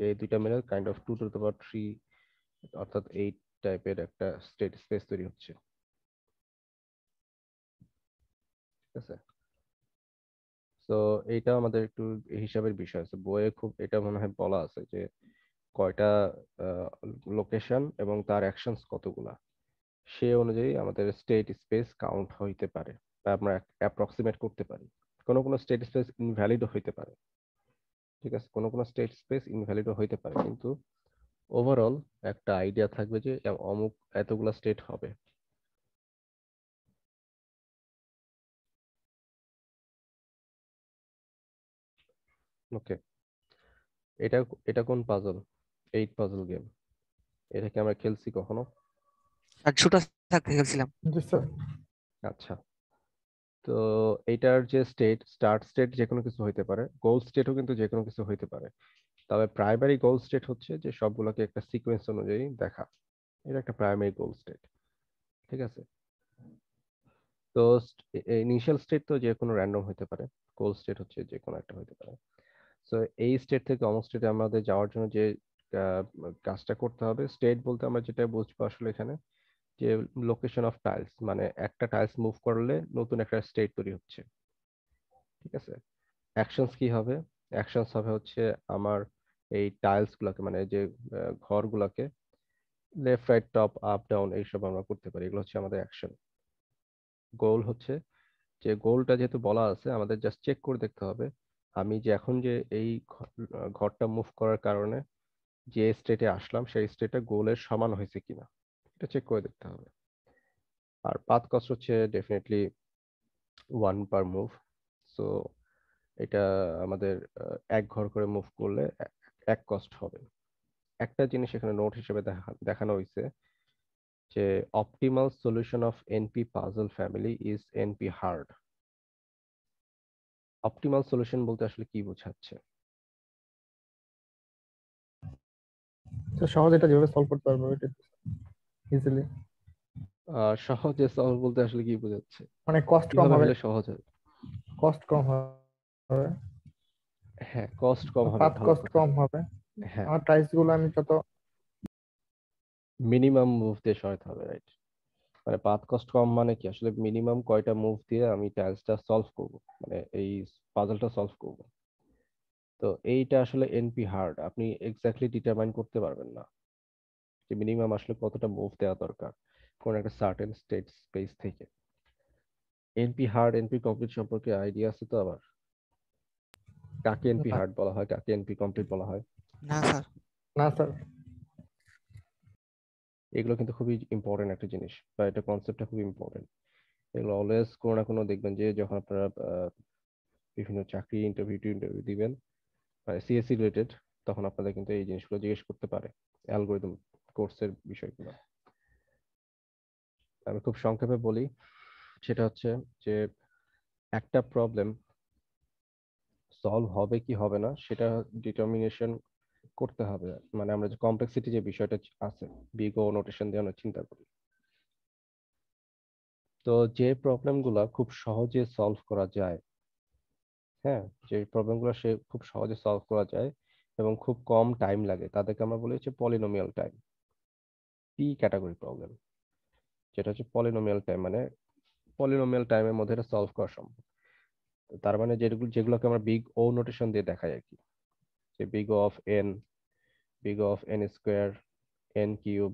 এই 2টা মিলে kind of 2 to the power 3, অর্থাৎ 8 টাইপের একটা স্টেট স্পেস তৈরি হচ্ছে। ঠিক আছে, তো এইটা আমাদের একটু হিসাবের বিষয় আছে, বইয়ে খুব এটা মনে হয় বলা আছে যে কয়টা লোকেশন এবং তার অ্যাকশনস কতগুলা, সে অনুযায়ী আমাদের স্টেট স্পেস কাউন্ট হইতে পারে বা আমরা অ্যাপ্রক্সিমেট করতে পারি। কোনো কোনো স্টেট স্পেস ইনভ্যালিডও হইতে পারে। ঠিক আছে, কোনো কোনো স্টেট স্পেস ইনভ্যালিডও হইতে পারে, কিন্তু ওভারঅল একটা আইডিয়া থাকবে যে অমুক এতগুলা স্টেট হবে। ওকে, এটা এটা কোন পাজল? 8 puzzle game. এটা কি আমরা খেলছি কখনো? আর ছোট থাকতে গেছিলাম। জি স্যার। আচ্ছা, তো এটার যে স্টার্ট স্টেট যে কোনো কিছু হইতে পারে, গোল স্টেটও কিন্তু যে কোনো কিছু হইতে পারে। তবে প্রাইমারি গোল স্টেট হচ্ছে যে সবগুলোকে একটা সিকোয়েন্স অনুযায়ী দেখা, এটা একটা প্রাইমারি গোল স্টেট। ঠিক আছে, তো ইনিশিয়াল স্টেট তো যে কোনো র্যান্ডম হতে পারে, গোল স্টেট হচ্ছে যে কোনো একটা হতে পারে। তো এই স্টেট থেকে অমুক স্টেটে আমাদের যাওয়ার জন্য যে আহ, কাজটা করতে হবে, স্টেট বলতে আমরা যেটা বুঝবো আসলে এখানে যে লোকেশন অফ টাইলস, মানে একটা টাইলস মুভ করলে নতুন একটা স্টেট তৈরি হচ্ছে। ঠিক আছে, অ্যাকশনস কি হবে? অ্যাকশনস হবে হচ্ছে আমার এই টাইলস গুলাকে, মানে যে ঘরগুলাকে left right top up down এইসব আমরা করতে পারি, এগুলো হচ্ছে আমাদের অ্যাকশন। গোল হচ্ছে যে গোলটা যেহেতু বলা আছে আমাদের জাস্ট চেক করে দেখতে হবে আমি যে এখন যে এই ঘরটা মুভ করার কারণে যে স্টেটে আসলাম সেই স্টেটে গোলের সমান হয়েছে কিনা, এটা চেক করে দেখতে হবে। আর পাথ কস্ট হচ্ছে ডেফিনেটলি 1 পার মুভ। সো এটা আমাদের এক ঘর করে মুভ করলে এক কস্ট হবে। একটা জিনিস এখানে নোট হিসেবে দেখানো হয়েছে যে optimal solution of NP puzzle family is NP hard. Optimal solution বলতে আসলে কি বোঝাচ্ছে? তো সহজে এটা যেভাবে সলভ করতে পারবো এটা ইজিলি। সহজে সলভ বলতে আসলে কি বোঝাচ্ছে? মানে কস্ট কম কিভাবে হবে, হলে সহজ হয়? কস্ট কম হবে, হ্যাঁ, কস্ট কম হবে, পাথ ভালো কস্ট কথা। কম হবে। হ্যাঁ, আমার প্রাইস গুলো আমি যত মিনিমাম মুভ দিয়ে সরাতে হবে, রাইট? মানে পাথ কস্ট কম মানে কি আসলে মিনিমাম কয়টা মুভ দিয়ে আমি টাস্কটা সলভ করব, মানে এই পাজলটা সলভ করব। তো এইটা আসলে এনপি হার্ড, আপনি এক্স্যাক্টলি ডিটারমাইন করতে পারবেন না যে মিনিমাম আসলে কতটা মুভ দেওয়া দরকার কোন একটা সার্টেন স্টেট স্পেস থেকে। এনপি হার্ড এনপি কমপ্লিট সম্পর্কে আইডিয়া আছে তো? আবার কাকে এনপি হার্ড বলা হয়, কাকে এনপি কমপ্লিট বলা হয়? না স্যার। না স্যার। এগুলো কিন্তু খুবই ইম্পর্টেন্ট একটা জিনিস, বা এটা কনসেপ্টটা খুবই ইম্পর্টেন্ট। এগুলো অলওয়েজ কোনো না কোনো দেখবেন যে যখন আপনারা বিভিন্ন চাকরি ইন্টারভিউ দিবেন সিএসসি রিলেটেড, তখন আপনাদের কিন্তু এই জিনিসগুলো জিজ্ঞেস করতে পারে, অ্যালগোরিদম কোর্সের বিষয়গুলো। আমি খুব সংক্ষেপে বলি, সেটা হচ্ছে যে একটা প্রবলেম সলভ হবে কি হবে না সেটা ডিটারমিনেশন করতে হবে। মানে আমরা যে কমপ্লেক্সিটি যে বিষয়টা আছে, বিগ ও নোটেশন দিয়ে আমরা চিন্তা করি। তো যে প্রবলেমগুলো খুব সহজে সলভ করা যায়, হ্যাঁ, যে প্রবলেমগুলো সে খুব সহজে সলভ করা যায় এবং খুব কম টাইম লাগে, তাদেরকে আমরা বলি হচ্ছে polynomial time, P category problem. যেটা হচ্ছে পলিনোমিয়াল টাইম, মানে পলিনোমিয়াল টাইমের মধ্যে এটা সলভ করা সম্ভব। তো তার মানে যেগুলোকে আমরা বিগ ও নোটেশন দিয়ে দেখাই আর কি, যে big O of N, big O of N square, N cube,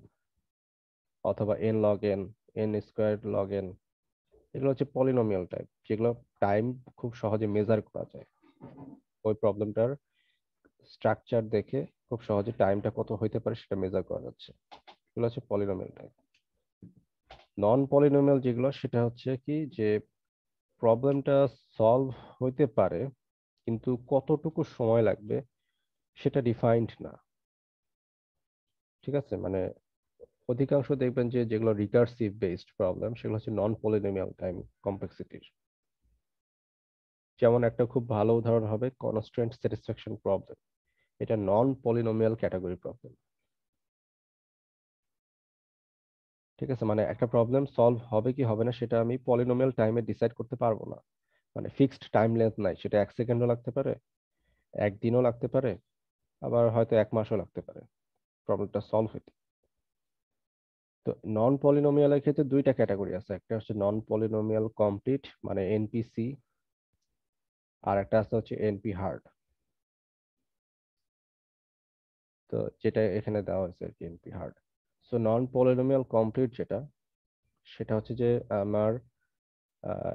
অথবা N log N, N square log N. এগুলো হচ্ছে পলিনোমিয়াল টাইপ, যেগুলো টাইম খুব সহজে মেজার করা যায়। ওই প্রবলেমটার স্ট্রাকচার দেখে খুব সহজে টাইমটা কত হইতে পারে সেটা মেজার করা যাচ্ছে। এগুলো হচ্ছে পলিনোমিয়াল টাইপ। নন পলিনোমিয়াল যেগুলো, সেটা হচ্ছে কি যে প্রবলেমটা সলভ হইতে পারে কিন্তু কতটুকু সময় লাগবে সেটা ডিফাইন্ড না। ঠিক আছে, মানে অধিকাংশ দেখবেন যে যেগুলো রিকার্সিভ বেসড প্রবলেম সেগুলো হচ্ছে নন পলিনোমিয়াল টাইম কমপ্লেক্সিটির। যেমন একটা খুব ভালো উদাহরণ হবে কনস্ট্রেন্ট স্যাটিসফ্যাকশন প্রবলেম, এটা নন পলিনোমিয়াল ক্যাটাগরি প্রবলেম। ঠিক আছে, মানে একটা প্রবলেম সলভ হবে কি হবে না সেটা আমি পলিনোমিয়াল টাইমে ডিসাইড করতে পারবো না। মানে ফিক্সড টাইম লেন্থ নাই, সেটা 1 সেকেন্ডও লাগতে পারে, একদিনও লাগতে পারে, আবার হয়তো 1 মাসও লাগতে পারে প্রবলেমটা সলভ হইতে। তো নন পলিনোমিয়ালের ক্ষেত্রে দুইটা ক্যাটাগরি আছে, একটা হচ্ছে নন পলিনোমিয়াল কমপ্লিট মানে এনপিসি, আর একটা আছে হচ্ছে এনপি হার্ড। তো যেটা এখানে দেওয়া হয়েছে আর কি, NP hard. So non polynomial complete যেটা, সেটা হচ্ছে যে আমার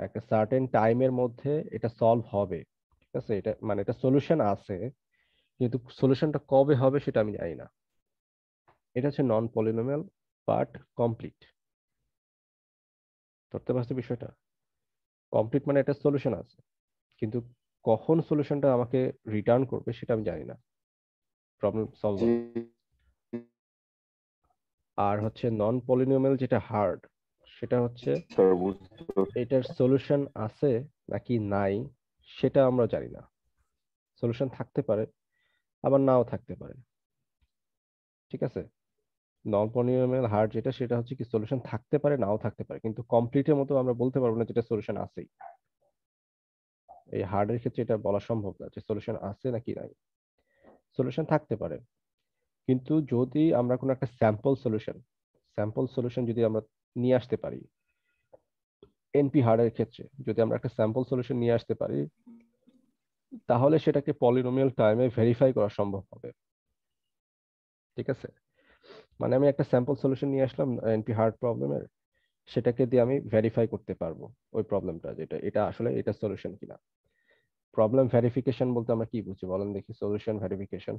একটা সার্টেন টাইমের মধ্যে এটা সলভ হবে। ঠিক আছে, এটা মানে এটা সলিউশন আছে, কিন্তু সলিউশনটা কবে হবে সেটা আমি জানি না। এটা হচ্ছে নন পলিনোমিয়াল বাট কমপ্লিট। ধরতে পারছি বিষয়টা? কমপ্লিট মানে এটা সলিউশন আছে, কিন্তু কখন সলিউশনটা আমাকে রিটার্ন করবে সেটা আমি জানি না, প্রবলেম সলভ জি হবে। আর হচ্ছে নন পলিনোমিয়াল যেটা হার্ড, সেটা হচ্ছে স্যার, বুঝতে পারছি। এটার সলিউশন আছে নাকি নাই সেটা আমরা জানি না। সলিউশন থাকতে পারে, আবার নাও থাকতে পারে। ঠিক আছে, নন পলিনোমিয়াল হার্ড যেটা, সেটা হচ্ছে কি সলিউশন থাকতে পারে নাও থাকতে পারে, কিন্তু কমপ্লিটের মতো আমরা বলতে পারবো না যেটা সলিউশন আছেই। এই হার্ডের ক্ষেত্রে এটা বলা সম্ভব না যে সলিউশন আছে নাকি নাই। সলিউশন থাকতে পারে, কিন্তু যদি আমরা কোনো একটা স্যাম্পল সলিউশন যদি আমরা নিয়ে আসতে পারি, এনপি হার্ডের ক্ষেত্রে যদি আমরা একটা স্যাম্পল সলিউশন নিয়ে আসতে পারি, তাহলে সেটাকে পলিনোমিয়াল টাইমে ভেরিফাই করা সম্ভব হবে। ঠিক আছে, মানে আমি একটা স্যাম্পল সলিউশন নিয়ে আসলাম এনপি হার্ড প্রবলেমের, সেটাকে দিয়ে আমি ভেরিফাই করতে পারবো ওই প্রবলেমটা যেটা, এটা আসলে এটা সলিউশন কিনা। প্রবলেম ভেরিফিকেশন বলতে আমরা কি বুঝি বলেন দেখি? Solution verification.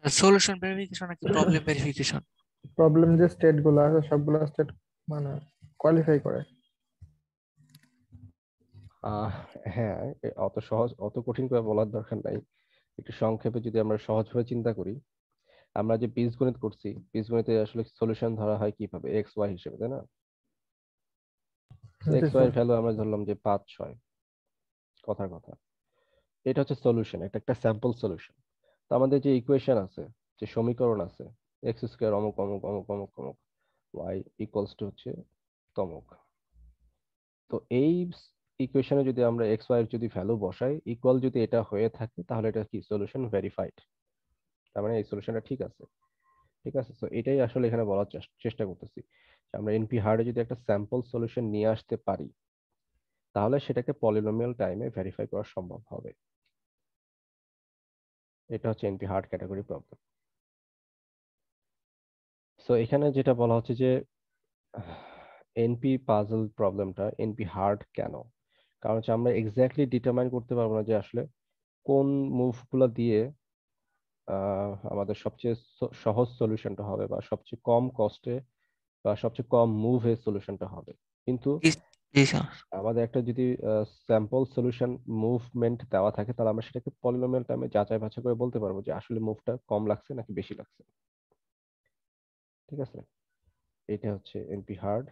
সলিউশন ভেরিফিকেশন নাকি প্রবলেম ভেরিফিকেশন? প্রবলেম যে স্টেট গুলো আছে সবগুলো স্টেট মানে কোয়ালিফাই করে। আহ হ্যাঁ, অত সহজ অত কঠিন করে বলার দরকার নাই। একটু সংক্ষেপে যদি আমরা সহজভাবে চিন্তা করি, আমরা যে বীজগণিত করছি, বীজগণিতে আসলে সলিউশন ধরা হয় কিভাবে, এক্স ওয়াই হিসেবে, তাই না? তো জি এক্স ওয়াই স্যার। এর ভ্যালু আমরা ধরলাম যে 5 6, কথার কথা। এটা হচ্ছে সলিউশন, এটা একটা স্যাম্পল সলিউশন। তো আমাদের যে ইকুয়েশন আছে, যে সমীকরণ আছে, এক্স স্কোয়ার অমুক অমুক অমুক অমুক অমুক, ওয়াই ইকুয়ালস টু হচ্ছে তমুক। তো এই ইকুয়েশনে যদি আমরা এক্স ওয়াই এর যদি ভ্যালু বসাই, ইকুয়াল যদি এটা হয়ে থাকে, তাহলে এটা কি সলিউশন ভেরিফাইড, তার মানে এই সলিউশনটা ঠিক আছে। ঠিক আছে, তো এটাই আসলে এখানে বলার চেষ্টা করতেছি যে আমরা এনপি হার্ডে যদি একটা স্যাম্পল সলিউশন নিয়ে আসতে পারি তাহলে সেটাকে পলিনোমিয়াল টাইমে ভেরিফাই করা সম্ভব হবে। এটা হচ্ছে NP hard category problem. So এখানে যেটা বলা হচ্ছে যে এনপি পাজল প্রবলেমটা এনপি হার্ড কেন, কারণ হচ্ছে আমরা এক্স্যাক্টলি ডিটারমাইন করতে পারবো না যে আসলে কোন মুভগুলো দিয়ে আমাদের সবচেয়ে সহজ সলিউশনটা হবে বা সবচেয়ে কম কস্টে বা সবচেয়ে কম মুভে সলিউশনটা হবে। কিন্তু জি জি স্যার। আমাদের একটা যদি স্যাম্পল সলিউশন মুভমেন্ট দেওয়া থাকে তাহলে আমরা সেটাকে পলিনোমিয়াল টাইমে যাচাই বাছাই করে বলতে পারবো যে আসলে মুভটা কম লাগছে নাকি বেশি লাগছে। ঠিক আছে, এটা হচ্ছে এনপি হার্ড,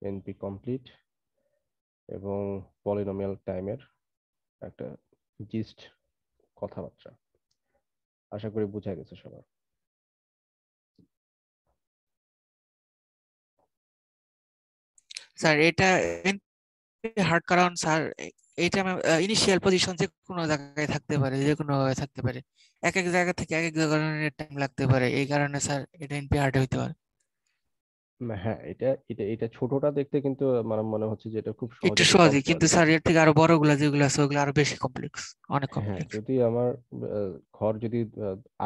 এনপি কমপ্লিট এবং পলিনোমিয়াল টাইমের একটা জিস্ট কথাবার্তা। আশা করি বোঝা গেছে সবার। স্যার এটা হার্ড, কারণ স্যার এটা ইনিশিয়াল পজিশন যে কোনো জায়গায় থাকতে পারে, যে কোনো ভাবে থাকতে পারে, এক এক জায়গা থেকে এক এক ধরনের টাইম লাগতে পারে, এই কারণে স্যার এটা এনপি হার্ড হইতে পারে। হ্যাঁ, এটা এটা এটা ছোটটা দেখতে কিন্তু মানে মনে হচ্ছে যে এটা খুব একটু সহজে রিসলভ সহজই, করা কিন্তু যায়। স্যার এর থেকে আরো বড়গুলা যেগুলো আছে ওগুলো আরো বেশি কমপ্লেক্স, অনেক হ্যাঁ, কমপ্লেক্স। যদি আমার ঘর যদি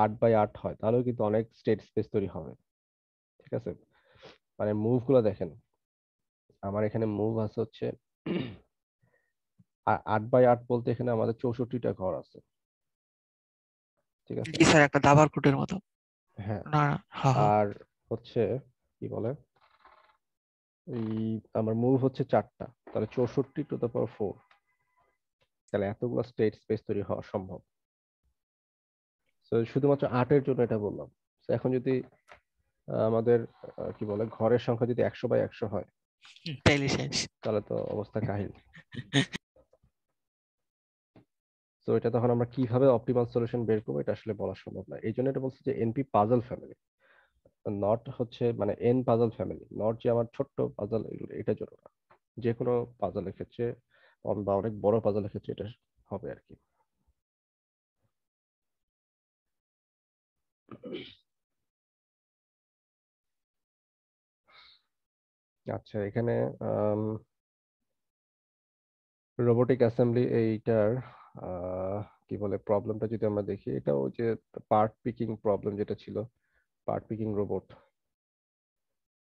8 বাই 8 হয় তাহলেও কিন্তু অনেক স্টেট স্পেস তৈরি হবে। ঠিক আছে, মানে মুভ গুলো দেখেন, আমার এখানে মুভ আছে হচ্ছে 8 বাই 8 বলতে এখানে আমাদের 64টা ঘর আছে। ঠিক আছে, জি স্যার, একটা দাবার কোটের মতো। হ্যাঁ, না, হ্যাঁ হ্যাঁ। আর হচ্ছে কি বলে এই আমার মুভ হচ্ছে 4টা, তাহলে 64 টু দ্য পাওয়ার 4, তাহলে এতগুলো স্টেট স্পেস তৈরি হওয়া সম্ভব। তো শুধুমাত্র 8-এর জন্য এটা বললাম। তো এখন যদি আমাদের কি বলে ঘরের সংখ্যা যদি 100 বাই 100 হয় তাইলে শেষ। তাহলে তো অবস্থা কাহিল। তো এটা তখন আমরা কিভাবে অপটিমাল সলিউশন বের করবো এটা আসলে বলা সম্ভব না। এই জন্য এটা বলছে যে এনপি পাজল ফ্যামিলি, নট হচ্ছে মানে এন পাজল ফ্যামিলি, নট যে আমার ছোট্ট পাজল এটার জন্য না, যে কোনো পাজলের ক্ষেত্রে বা অনেক বড় পাজলের ক্ষেত্রে এটা হবে আর কি। আচ্ছা, এখানে রোবোটিক অ্যাসেম্বলি এইটার কি বলে প্রবলেমটা যদি আমরা দেখি, এটাও যে পার্ট পিকিং প্রবলেম যেটা ছিল, পার্ট পিকিং রোবট,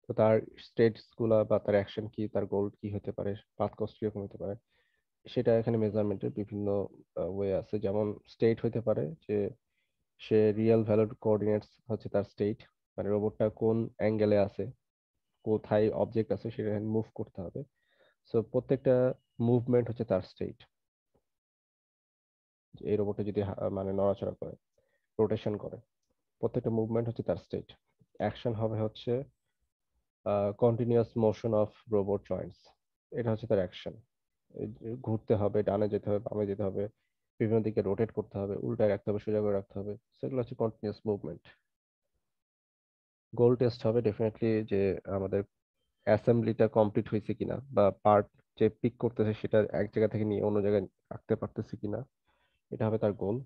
তো তার স্টেটস গুলা বা তার অ্যাকশন কি, তার গোল কি হতে পারে, পাথ কস্ট কিরকম হতে পারে, সেটা এখানে মেজারমেন্টের বিভিন্ন ওয়ে আছে। যেমন স্টেট হতে পারে যে সে রিয়েল ভ্যালুড কোঅর্ডিনেটস হচ্ছে তার স্টেট, মানে রোবটটা কোন অ্যাঙ্গেলে আছে, কোথায় অবজেক্ট আছে সেটা মুভ করতে হবে। সো প্রত্যেকটা মুভমেন্ট হচ্ছে তার স্টেট। এই রোবটটা যদি মানে নড়াচড়া করে, রোটেশন করে, প্রত্যেকটা মুভমেন্ট হচ্ছে তার স্টেট। অ্যাকশন হবে হচ্ছে continuous motion of robot Joints, এটা হচ্ছে তার অ্যাকশন। ঘুরতে হবে, ডানে যেতে হবে, বামে যেতে হবে, বিভিন্ন দিকে রোটেট করতে হবে, উল্টায় রাখতে হবে, সোজা করে রাখতে হবে, সেগুলো হচ্ছে কন্টিনিউয়াস মুভমেন্ট। গোল টেস্ট হবে ডেফিনেটলি যে আমাদের অ্যাসেম্বলিটা কমপ্লিট হয়েছে কিনা, বা পার্ট যে পিক করতেছে সেটা এক জায়গা থেকে নিয়ে অন্য জায়গায় রাখতে পারতেছে কিনা, এটা হবে তার গোল।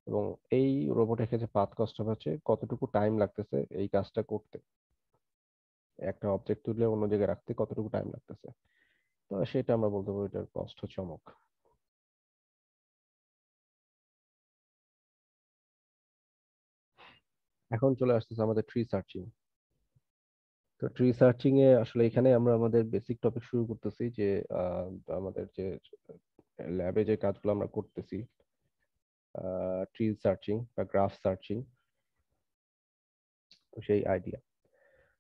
এবং এই রোবটের ক্ষেত্রে পাথ কষ্ট হচ্ছে কতটুকু টাইম লাগতেছে এই কাজটা করতে, একটা অবজেক্ট তুলে অন্য জায়গায় রাখতে কতটুকু টাইম লাগতেছে, তো সেটা আমরা বলতে পারি এটার কষ্ট হচ্ছে অমুক। এখন চলে আসতেছে আমাদের ট্রি সার্চিং। তো ট্রি সার্চিং এ আসলে এখানে আমরা আমাদের বেসিক টপিক শুরু করতেছি যে আহ, আমাদের যে ল্যাবে যে কাজগুলো আমরা করতেছি, ট্রি সার্চিং বা গ্রাফ সার্চিং, তো সেই আইডিয়া,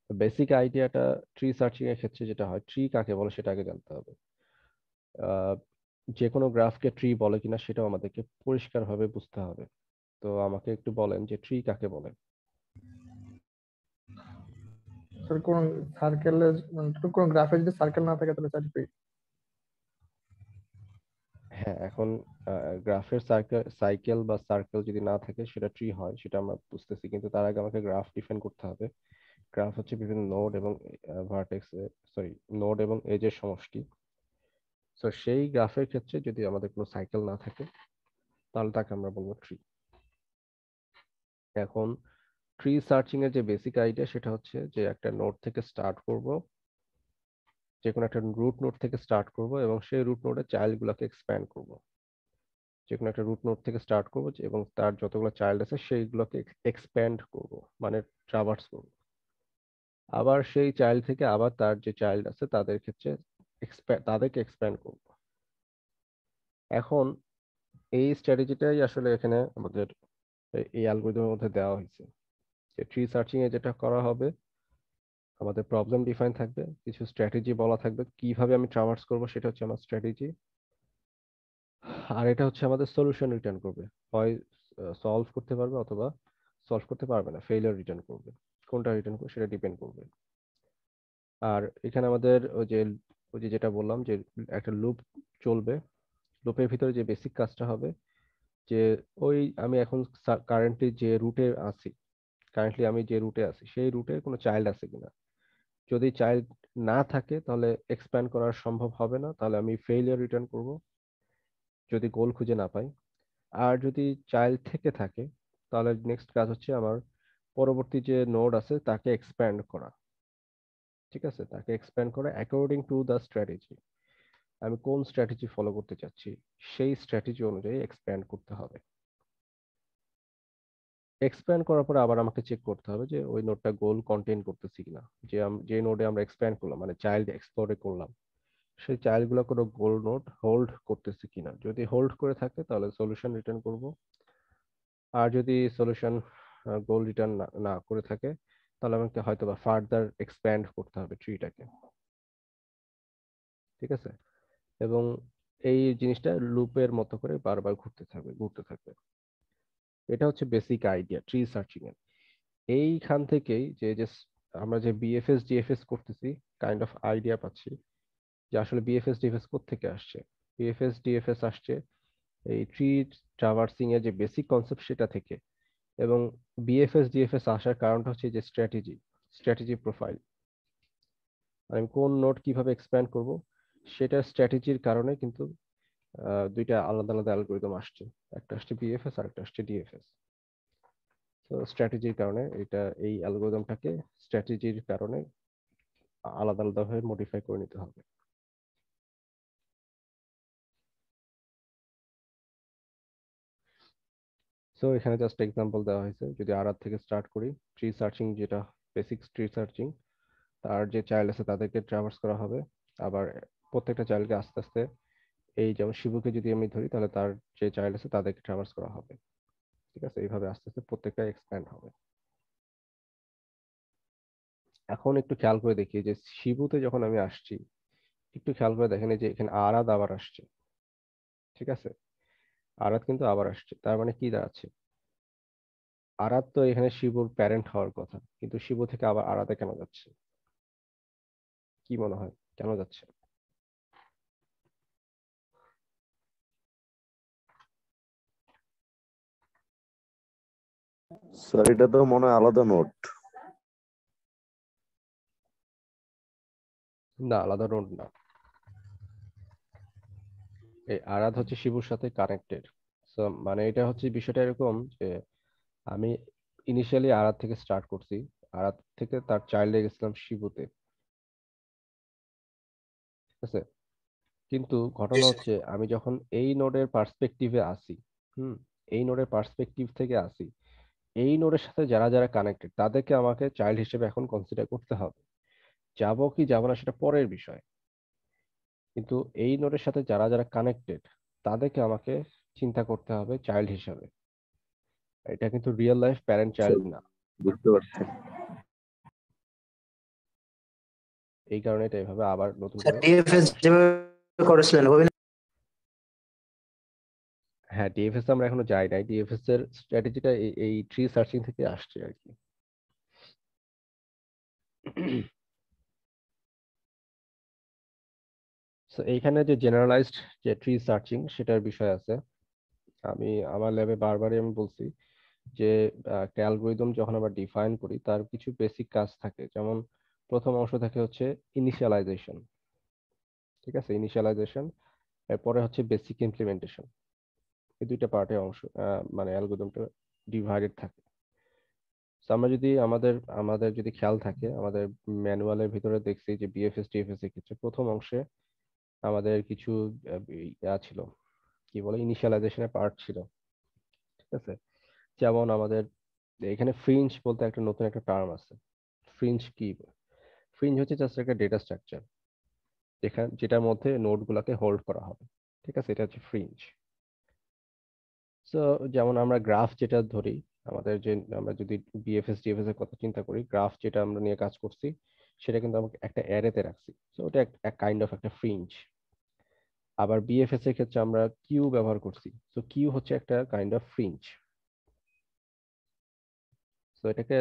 তো বেসিক আইডিয়াটা ট্রি সার্চিং এর ক্ষেত্রে যেটা হয়, ট্রি কাকে বলে সেটা আগে জানতে হবে। আহ, যে কোনো গ্রাফকে ট্রি বলে কিনা সেটাও আমাদেরকে পরিষ্কারভাবে বুঝতে হবে। তো আমাকে একটু বলেন যে ট্রি কাকে বলে। স্যার কোন সার্কেলে, মানে কোন গ্রাফে যদি সার্কেল না থাকে তাহলে স্যার হ্যাঁ, এখন গ্রাফের সাইকেল বা সার্কেল যদি না থাকে সেটা ট্রি হয়, সেটা আমরা বুঝতেছি, কিন্তু তার আগে আমাকে গ্রাফ ডিফাইন করতে হবে। গ্রাফ হচ্ছে বিভিন্ন নোড এবং ভার্টেক্স, সরি, নোড এবং এজের সমষ্টি। তো সেই গ্রাফের ক্ষেত্রে যদি আমাদের কোনো সাইকেল না থাকে তাহলে তাকে আমরা বলবো ট্রি। এখন ট্রি সার্চিং এর যে বেসিক আইডিয়া সেটা হচ্ছে যে একটা নোড থেকে স্টার্ট করব, যে কোনো একটা রুট নোড থেকে স্টার্ট করব এবং সেই রুট নোডের চাইল্ড গুলোকে এক্সপ্যান্ড করব। যে কোনো একটা রুট নোড থেকে স্টার্ট করব এবং তার যতগুলো চাইল্ড আছে সেইগুলোকে এক্সপ্যান্ড করব, মানে ট্রাভার্স করব। আবার সেই চাইল্ড থেকে আবার তার যে চাইল্ড আছে তাদের ক্ষেত্রে তাদেরকে এক্সপ্যান্ড করব। এখন এই স্ট্র্যাটেজিটাই আসলে এখানে আমাদের এই অ্যালগরিদমের মধ্যে দেওয়া হয়েছে। যে ট্রি সার্চিং এ যেটা করা হবে, আমাদের প্রবলেম ডিফাইন থাকবে, কিছু স্ট্র্যাটেজি বলা থাকবে কিভাবে আমি ট্রাভার্স করব, সেটা হচ্ছে আমার স্ট্র্যাটেজি। আর এটা হচ্ছে আমাদের সলিউশন রিটার্ন করবে, হয় সলভ করতে পারবে অথবা সলভ করতে পারবে না, ফেলিয়ার রিটার্ন করবে। কোনটা রিটার্ন করবে সেটা ডিপেন্ড করবে। আর এখানে আমাদের ওই যে যেটা বললাম যে একটা লুপ চলবে, লুপের ভিতরে যে বেসিক কাজটা হবে যে ওই আমি এখন কারেন্টলি আমি যে রুটে আছি সেই রুটে কোনো চাইল্ড আছে কিনা। যদি চাইল্ড না থাকে তাহলে এক্সপ্যান্ড করা সম্ভব হবে না, তাহলে আমি ফেলিয়ার রিটার্ন করব যদি গোল খুঁজে না পাই। আর যদি চাইল্ড থেকে থাকে তাহলে নেক্সট কাজ হচ্ছে আমার পরবর্তী যে নোড আছে তাকে এক্সপ্যান্ড করা। ঠিক আছে, তাকে এক্সপ্যান্ড করা অ্যাকর্ডিং টু দ্য স্ট্র্যাটেজি। আমি কোন স্ট্র্যাটেজি ফলো করতে চাচ্ছি সেই স্ট্র্যাটেজি অনুযায়ী এক্সপ্যান্ড করতে হবে। এক্সপ্যান্ড করার পরে আবার আমাকে চেক করতে হবে যে ওই নোডটা গোল কন্টেইন করতেছি কিনা। যে নোডে আমরা এক্সপ্যান্ড করলাম, মানে চাইল্ড এক্সপ্লোরে করলাম, সেই চাইল্ড গুলো কোনো গোল নোড হোল্ড করতেছে কিনা। যদি হোল্ড করে থাকে তাহলে সলিউশন রিটার্ন করব। আর যদি সলিউশন গোল রিটার্ন না করে থাকে তাহলে আমাকে হয়তো বা ফার্দার এক্সপ্যান্ড করতে হবে ট্রিটাকে। ঠিক আছে, এবং এই জিনিসটা লুপের মতো করে বারবার ঘুরতে থাকবে। এটা হচ্ছে বেসিক আইডিয়া ট্রি সার্চিং এর। এইখান থেকেই যে আমরা যে বিএফএস ডিএফএস করতেছি, কাইন্ড অফ আইডিয়া পাচ্ছি যে আসলে বিএফএস ডিএফএস কোত্থেকে আসছে। বিএফএস ডিএফএস আসছে এই ট্রি ট্রাভার্সিং এর যে বেসিক কনসেপ্ট সেটা থেকে। এবং বিএফএস ডিএফএস আসার কারণটা হচ্ছে যে স্ট্র্যাটেজি প্রোফাইল, আমি কোন নোট কিভাবে এক্সপ্যান্ড করব সেটার স্ট্র্যাটেজির কারণে কিন্তু দুইটা আলাদা আলাদা অ্যালগরিদম আসছে। একটা আসছে বিএফএস আর একটা আসছে ডিএফএস। তো স্ট্র্যাটেজির কারণে এই অ্যালগরিদমটাকে স্ট্র্যাটেজির কারণে আলাদা আলাদাভাবে মডিফাই করে নিতে হবে। সো এখানে জাস্ট এক্সাম্পল দেওয়া হয়েছে। যদি আর থেকে স্টার্ট করি, ট্রি সার্চিং যেটা বেসিক ট্রি সার্চিং, তার যে চাইল্ড আছে তাদেরকে ট্রাভার্স করা হবে। আবার প্রত্যেকটা চাইল্ডকে আস্তে আস্তে, এই যেমন শিবুকে যদি আমি ধরি তাহলে তার যে চাইল্ড আছে তাদেরকে ট্রাভার্স করা হবে। ঠিক আছে, এইভাবে আস্তে আস্তে প্রত্যেকটা এক্সপ্যান্ড হবে। এখন একটু খেয়াল করে দেখি যে শিবুতে যখন আমি আসছি, একটু খেয়াল করে দেখেন এই যে এখানে আরাদ আবার আসছে। ঠিক আছে, আরাদ কিন্তু আবার আসছে, তার মানে কি দাঁড়াচ্ছে, আরাদ তো এখানে শিবুর প্যারেন্ট হওয়ার কথা, কিন্তু শিবু থেকে আবার আরাদে কেন যাচ্ছে? কি মনে হয় কেন যাচ্ছে? স্যার এটা তো মনে হয় আলাদা নোট। না, আলাদা নোড না। এই আরাদ হচ্ছে শিবুর সাথে কানেক্টেড। সো মানে এটা হচ্ছে বিষয়টা এরকম যে আমি ইনিশিয়ালি আরাদ থেকে স্টার্ট করছি, আরাদ থেকে তার চাইল্ডে গেছিলাম শিবুতে। ঠিক আছে, কিন্তু ঘটনা হচ্ছে আমি যখন এই নোডের পার্সপেক্টিভে আসি, হুম, এই নোডের পার্সপেক্টিভ থেকে আসি, এই নোডের সাথে যারা যারা কানেক্টেড তাদেরকে আমাকে চাইল্ড হিসেবে এখন কনসিডার করতে হবে। যাবো কি যাবো না সেটা পরের বিষয়, কিন্তু এই নোডের সাথে যারা যারা কানেক্টেড তাদেরকে আমাকে চিন্তা করতে হবে চাইল্ড হিসাবে। এটা কিন্তু real life parent sir, child না। বুঝতে পারছি। এই কারণে এটা এভাবে আবার নতুন স্যার করে ডিএফএস আসছে। যেভাবে করেছিলেন ওভাবে হ্যাঁ, ডিএফএস আমরা এখনো যাই নাই, ডিএফএস এর স্ট্র্যাটেজিটা এই ট্রি সার্চিং থেকে আসছে আর কি। So, এইখানে যে জেনারেলাইজড যে ট্রি সার্চিং সেটার বিষয় আছে। আমি আমার ল্যাবে বারবারই আমি বলছি যে একটা অ্যালগরিদম যখন আমরা ডিফাইন করি তার কিছু বেসিক কাজ থাকে। যেমন প্রথম অংশ থাকে হচ্ছে ইনিশিয়ালাইজেশন। ঠিক আছে, ইনিশিয়ালাইজেশন, এরপরে হচ্ছে বেসিক ইমপ্লিমেন্টেশন। এই দুইটা পার্টে অংশ মানে অ্যালগরিদমটা ডিভাইডেড থাকে। তো আমরা যদি আমাদের আমাদের যদি খেয়াল থাকে, আমাদের ম্যানুয়ালের ভিতরে দেখছি যে বিএফএস টিএফএস এর ক্ষেত্রে প্রথম অংশে আমাদের কিছু ছিল, কি বলে, ইনিশিয়ালাইজেশনের পার্ট ছিল। ঠিক আছে, যেমন আমাদের এখানে ফ্রিঞ্জ বলতে একটা নতুন একটা টার্ম আছে। ফ্রিঞ্জ কি? ফ্রিঞ্জ হচ্ছে জাস্ট একটা ডেটা স্ট্রাকচার যেটার মধ্যে নোড গুলাকে হোল্ড করা হবে। ঠিক আছে, এটা হচ্ছে ফ্রিঞ্জ। সো যেমন আমরা গ্রাফ যেটা ধরি, আমাদের যে আমরা যদি বিএফএস ডিএফএস এর কথা চিন্তা করি, গ্রাফ যেটা আমরা নিয়ে কাজ করছি সেটা কিন্তু আমাকে একটা অ্যারেতে রাখছি। সো ওটা এক কাইন্ড অফ একটা ফ্রিঞ্জ। আবার বিএফএস এর ক্ষেত্রে আমরা কিউ ব্যবহার করছি, সো কিউ হচ্ছে একটা কাইন্ড অফ ফ্রিঞ্জ। সো এটাকে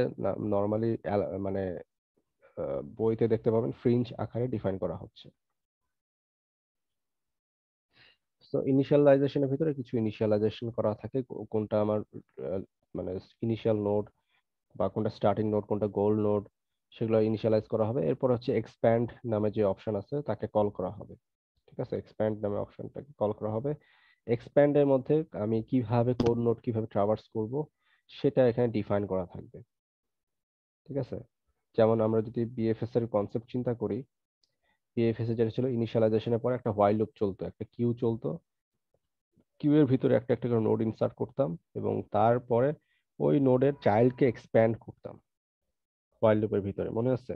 নর্মালি মানে বইতে দেখতে পাবেন ফ্রিঞ্জ আকারে ডিফাইন করা হচ্ছে। তো ইনিশিয়ালাইজেশনের ভিতরে কিছু ইনিশিয়ালাইজেশন করা থাকে, কোনটা আমার মানে ইনিশিয়াল নোড বা কোনটা স্টার্টিং নোড, কোনটা গোল নোড, সেগুলো ইনিশিয়ালাইজ করা হবে। এরপর হচ্ছে এক্সপ্যান্ড নামে যে অপশন আছে তাকে কল করা হবে। ঠিক আছে, এক্সপ্যান্ড নামে অপশনটাকে কল করা হবে। এক্সপ্যান্ড এর মধ্যে আমি কিভাবে কোন নোড কিভাবে ট্রাভার্স করব সেটা এখানে ডিফাইন করা থাকবে। ঠিক আছে, যেমন আমরা যদি বিএফএস এর কনসেপ্ট চিন্তা করি, বিএফএস এর যেটা ছিল ইনিশিয়ালাইজেশনের পর একটা হোয়াইল লুপ চলতো, একটা কিউ চলতো। কিউ এর ভিতরে একটা একটা করে নোড ইনসার্ট করতাম এবং তারপরে ওই নোডের চাইল্ডকে এক্সপ্যান্ড করতাম হোয়াইল লুপের ভিতরে। মনে আছে?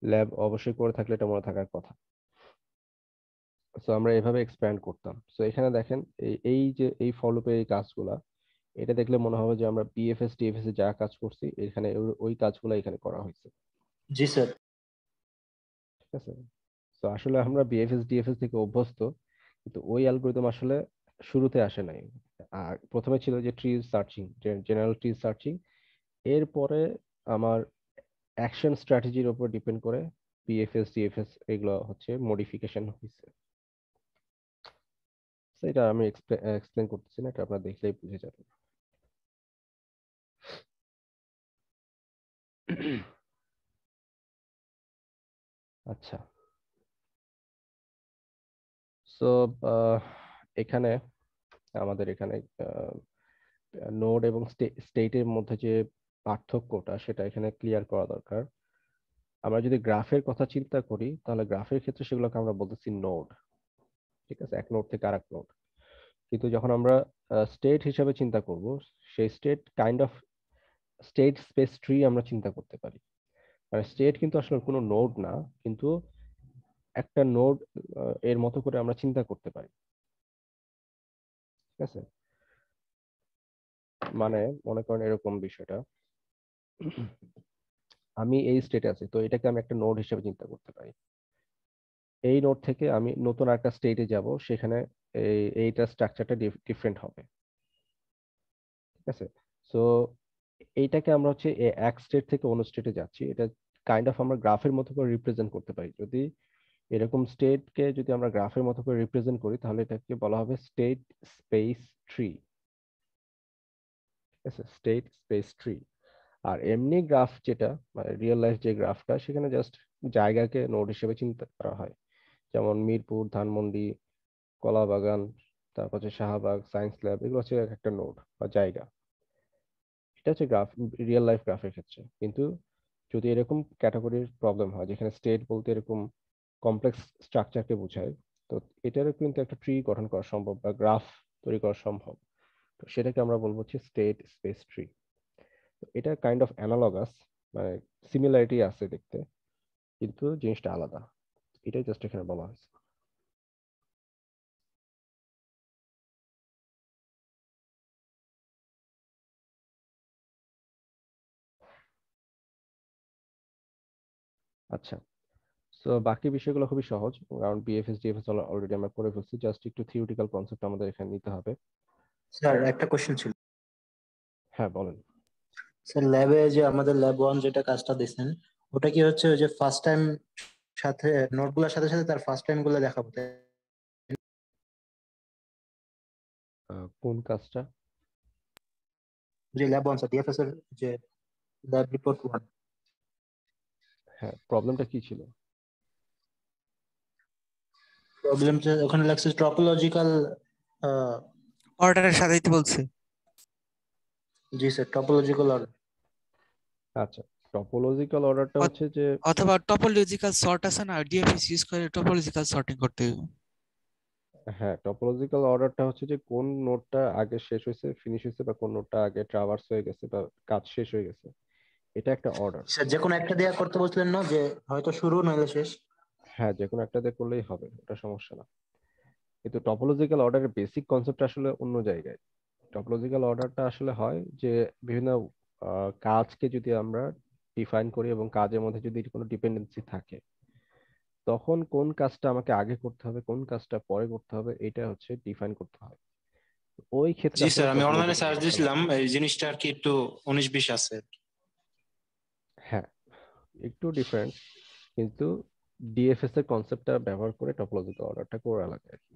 ল্যাব অবশ্যই করে থাকলে এটা মনে থাকার কথা। সো আমরা এভাবে এক্সপ্যান্ড করতাম। সো এখানে দেখেন এই যে এই ফর লুপের এই কাজগুলা, এটা দেখলে মনে হবে যে আমরা বিএফএস টিএফএস এ যা কাজ করছি এখানে ওই কাজগুলো এখানে করা হয়েছে। জি স্যার। ঠিক আছে, তো আসলে আমরা বিএফএস ডিএফএস থেকে অভ্যস্ত, কিন্তু ওই অ্যালগরিদম আসলে শুরুতে আসে নাই। আর প্রথমে ছিল যে tree searching, general tree searching. এরপরে আমার অ্যাকশন স্ট্র্যাটেজির উপর ডিপেন্ড করে বিএফএস ডিএফএস এগুলো হচ্ছে মডিফিকেশন হয়েছে। তো এটা আমি এক্সপ্লেন করতেছি না, এটা আপনারা দেখলেই বুঝে যাবেন। আচ্ছা, সো এখানে আমাদের এখানে নোড এবং স্টেটের মধ্যে যে পার্থক্যটা সেটা এখানে ক্লিয়ার করা দরকার। আমরা যদি গ্রাফের কথা চিন্তা করি তাহলে গ্রাফের ক্ষেত্রে সেগুলোকে আমরা বলতেছি নোড। ঠিক আছে, এক নোড থেকে আরেক নোড। কিন্তু যখন আমরা স্টেট হিসাবে চিন্তা করব, সেই state kind of state space tree আমরা চিন্তা করতে পারি। মানে স্টেট কিন্তু আসলে কোনো নোড না, কিন্তু একটা নোড এর মতো করে আমরা চিন্তা করতে পারি। ঠিক আছে, মানে মনে করেন এরকম বিষয়টা, আমি এই স্টেটে আছি, তো এটাকে আমি একটা নোড হিসেবে চিন্তা করতে পারি। এই নোড থেকে আমি নতুন একটা স্টেটে যাব, সেখানে এইটা স্ট্রাকচারটা ডিফারেন্ট হবে। ঠিক আছে, সো এইটাকে আমরা হচ্ছে এক স্টেট থেকে অন্য স্টেটে যাচ্ছি, এটা কাইন্ড অফ আমরা গ্রাফের মতো করে রিপ্রেজেন্ট করতে পারি। যদি এরকম স্টেটকে যদি আমরা গ্রাফের মতো করে রিপ্রেজেন্ট করি তাহলে এটাকে বলা হবে স্টেট স্পেস ট্রি। ঠিক আছে, স্টেট স্পেস ট্রি। আর এমনি গ্রাফ যেটা মানে রিয়েল লাইফ যে গ্রাফটা, সেখানে জাস্ট জায়গাকে নোড হিসেবে চিন্তা করা হয়। যেমন মিরপুর, ধানমন্ডি, কলাবাগান, তারপর হচ্ছে শাহবাগ, সায়েন্স ল্যাব, এগুলো হচ্ছে এক একটা নোড বা জায়গা। এটা হচ্ছে গ্রাফ, রিয়েল লাইফ গ্রাফের ক্ষেত্রে। কিন্তু যদি এরকম ক্যাটাগরির প্রবলেম হয় যেখানে স্টেট বলতে এরকম কমপ্লেক্স স্ট্রাকচারকে বোঝায়, তো এটারও কিন্তু একটা ট্রি গঠন করা সম্ভব বা গ্রাফ তৈরি করা সম্ভব। তো সেটাকে আমরা বলবো হচ্ছে স্টেট স্পেস ট্রি। এটা কাইন্ড অফ অ্যানালগাস, মানে সিমিলারিটি আছে দেখতে, কিন্তু জিনিসটা আলাদা। এটাই জাস্ট এখানে বলা হয়েছে। আচ্ছা, তো বাকি বিষয়গুলো খুবই সহজ, কারণ বিএফএস ডিএফএস অলরেডি আমরা করে ফেলছি। জাস্ট একটু থিওরিটিক্যাল কনসেপ্ট আমাদের এখানে নিতে হবে। স্যার একটা কোশ্চেন ছিল। হ্যাঁ, বলেন। স্যার ল্যাবে যে আমাদের ল্যাব 1 যেটা কাজটা দিয়েছেন, ওটা কি হচ্ছে ওই যে ফার্স্ট টাইম সাথে নোটগুলোর সাথে সাথে তার ফার্স্ট টাইম গুলো দেখাবো, তাই? কোন কাজটা? যে ল্যাব 1 স্যার ডিএফএস এর যে ল্যাব রিপোর্ট 1, হ্যাঁ, প্রবলেমটা কি ছিল? প্রবলেম ওখানে লাগছে ট্রপোলজিক্যাল। অর্ডারের সাজাইতে বলছে। জি স্যার, টপোলজিক্যাল অর্ডার। আচ্ছা, টপোলজিক্যাল অর্ডারটা হচ্ছে যে অথবা টপোলজিক্যাল সর্ট আছে না, ডিএফএস ইউজ করে টপোলজিক্যাল সর্টিং করতে হবে। হ্যাঁ, টপোলজিক্যাল অর্ডারটা হচ্ছে যে কোন নোডটা আগে শেষ হয়েছে, ফিনিশ হয়েছে, বা কোন নোডটা আগে ট্রাভার্স হয়ে গেছে বা কাজ শেষ হয়ে গেছে, এটা একটা অর্ডার। স্যার যে কোনো একটা দেয়া করতে বলছিলেন না, যে হয়তো শুরু নইলে শেষ। হ্যাঁ, যে কোনো একটা দিয়ে করলেই হবে, ওটা সমস্যা না। কিন্তু টপোলজিক্যাল অর্ডারের বেসিক কনসেপ্ট আসলে অন্য জায়গায়। টপোলজিক্যাল অর্ডারটা আসলে হয় যে বিভিন্ন কাজকে যদি আমরা ডিফাইন করি এবং কাজের মধ্যে যদি কোনো ডিপেন্ডেন্সি থাকে, তখন কোন কাজটা আমাকে আগে করতে হবে, কোন কাজটা পরে করতে হবে, এটা হচ্ছে ডিফাইন করতে হয়। ওই ক্ষেত্রে জি আসলে স্যার, আমি অনলাইনে টপোলজিক্যাল সার্চ অর্ডারটা লাগে। দিয়েছিলাম, এই জিনিসটা আর কি একটু 19-20 আছে। হ্যাঁ, একটু ডিফারেন্ট, কিন্তু ডিএফএস এর কনসেপ্টটা ব্যবহার করে টপোলজিক্যাল অর্ডারটা করা লাগে আর কি।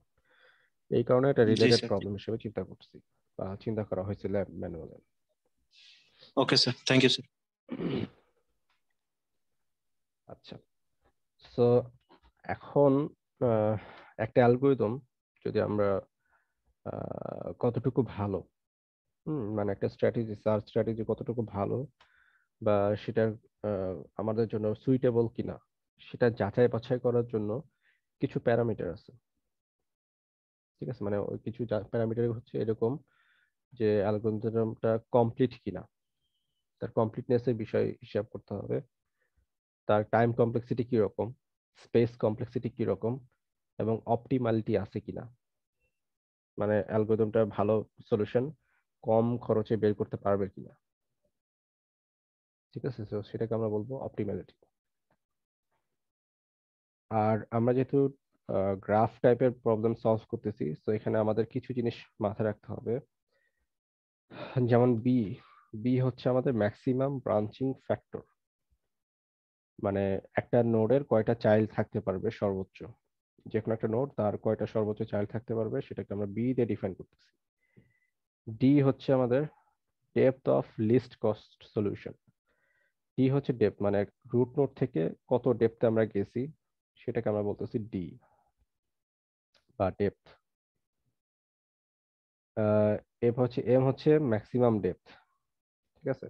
এই কারণে এটা জি রিলেটেড স্যার। প্রবলেম হিসেবে চিন্তা করছি, বা চিন্তা করা হয়েছে ল্যাব ম্যানুয়ালে। Okay sir, thank you sir. আচ্ছা, সো এখন একটা অ্যালগরিদম যদি আমরা কতটুকু ভালো, মানে একটা স্ট্র্যাটেজি, সার্চ স্ট্র্যাটেজি কতটুকু ভালো, বা সেটা আমাদের জন্য সুইটেবল কিনা, সেটা যাচাই বাছাই করার জন্য কিছু প্যারামিটার আছে। ঠিক আছে, মানে ওই কিছু প্যারামিটার হচ্ছে এরকম যে অ্যালগরিদমটা কমপ্লিট কিনা, তার কমপ্লিটনেস এর বিষয় হিসাব করতে হবে, তার টাইম কমপ্লেক্সিটি কি রকম, স্পেস কমপ্লেক্সিটি কি রকম, এবং অপটিমালিটি আছে কিনা, মানে অ্যালগরিদমটা ভালো সলিউশন কম খরচে বের করতে পারবে কিনা। ঠিক আছে, তো সেটাকে আমরা বলবো অপটিমালিটি। আর আমরা যেহেতু গ্রাফ টাইপের প্রবলেম সলভ করতেছি, তো এখানে আমাদের কিছু জিনিস মাথায় রাখতে হবে। যেমন বি, বি হচ্ছে আমাদের ম্যাক্সিমাম ব্রাঞ্চিং ফ্যাক্টর, মানে একটা নোডের কয়টা চাইল্ড থাকতে পারবে সর্বোচ্চ, যে কোনো একটা নোড তার কয়টা সর্বোচ্চ চাইল্ড থাকতে পারবে, সেটাকে আমরা বি দিয়ে ডিফাইন করতেছি। ডি হচ্ছে আমাদের depth of least cost solution. D হচ্ছে ডেপথ, মানে রুট নোড থেকে কত ডেপথে আমরা গেছি, সেটাকে আমরা বলতেছি ডি বা ডেপথ। এম হচ্ছে ম্যাক্সিমাম ডেপথ। ঠিক আছে,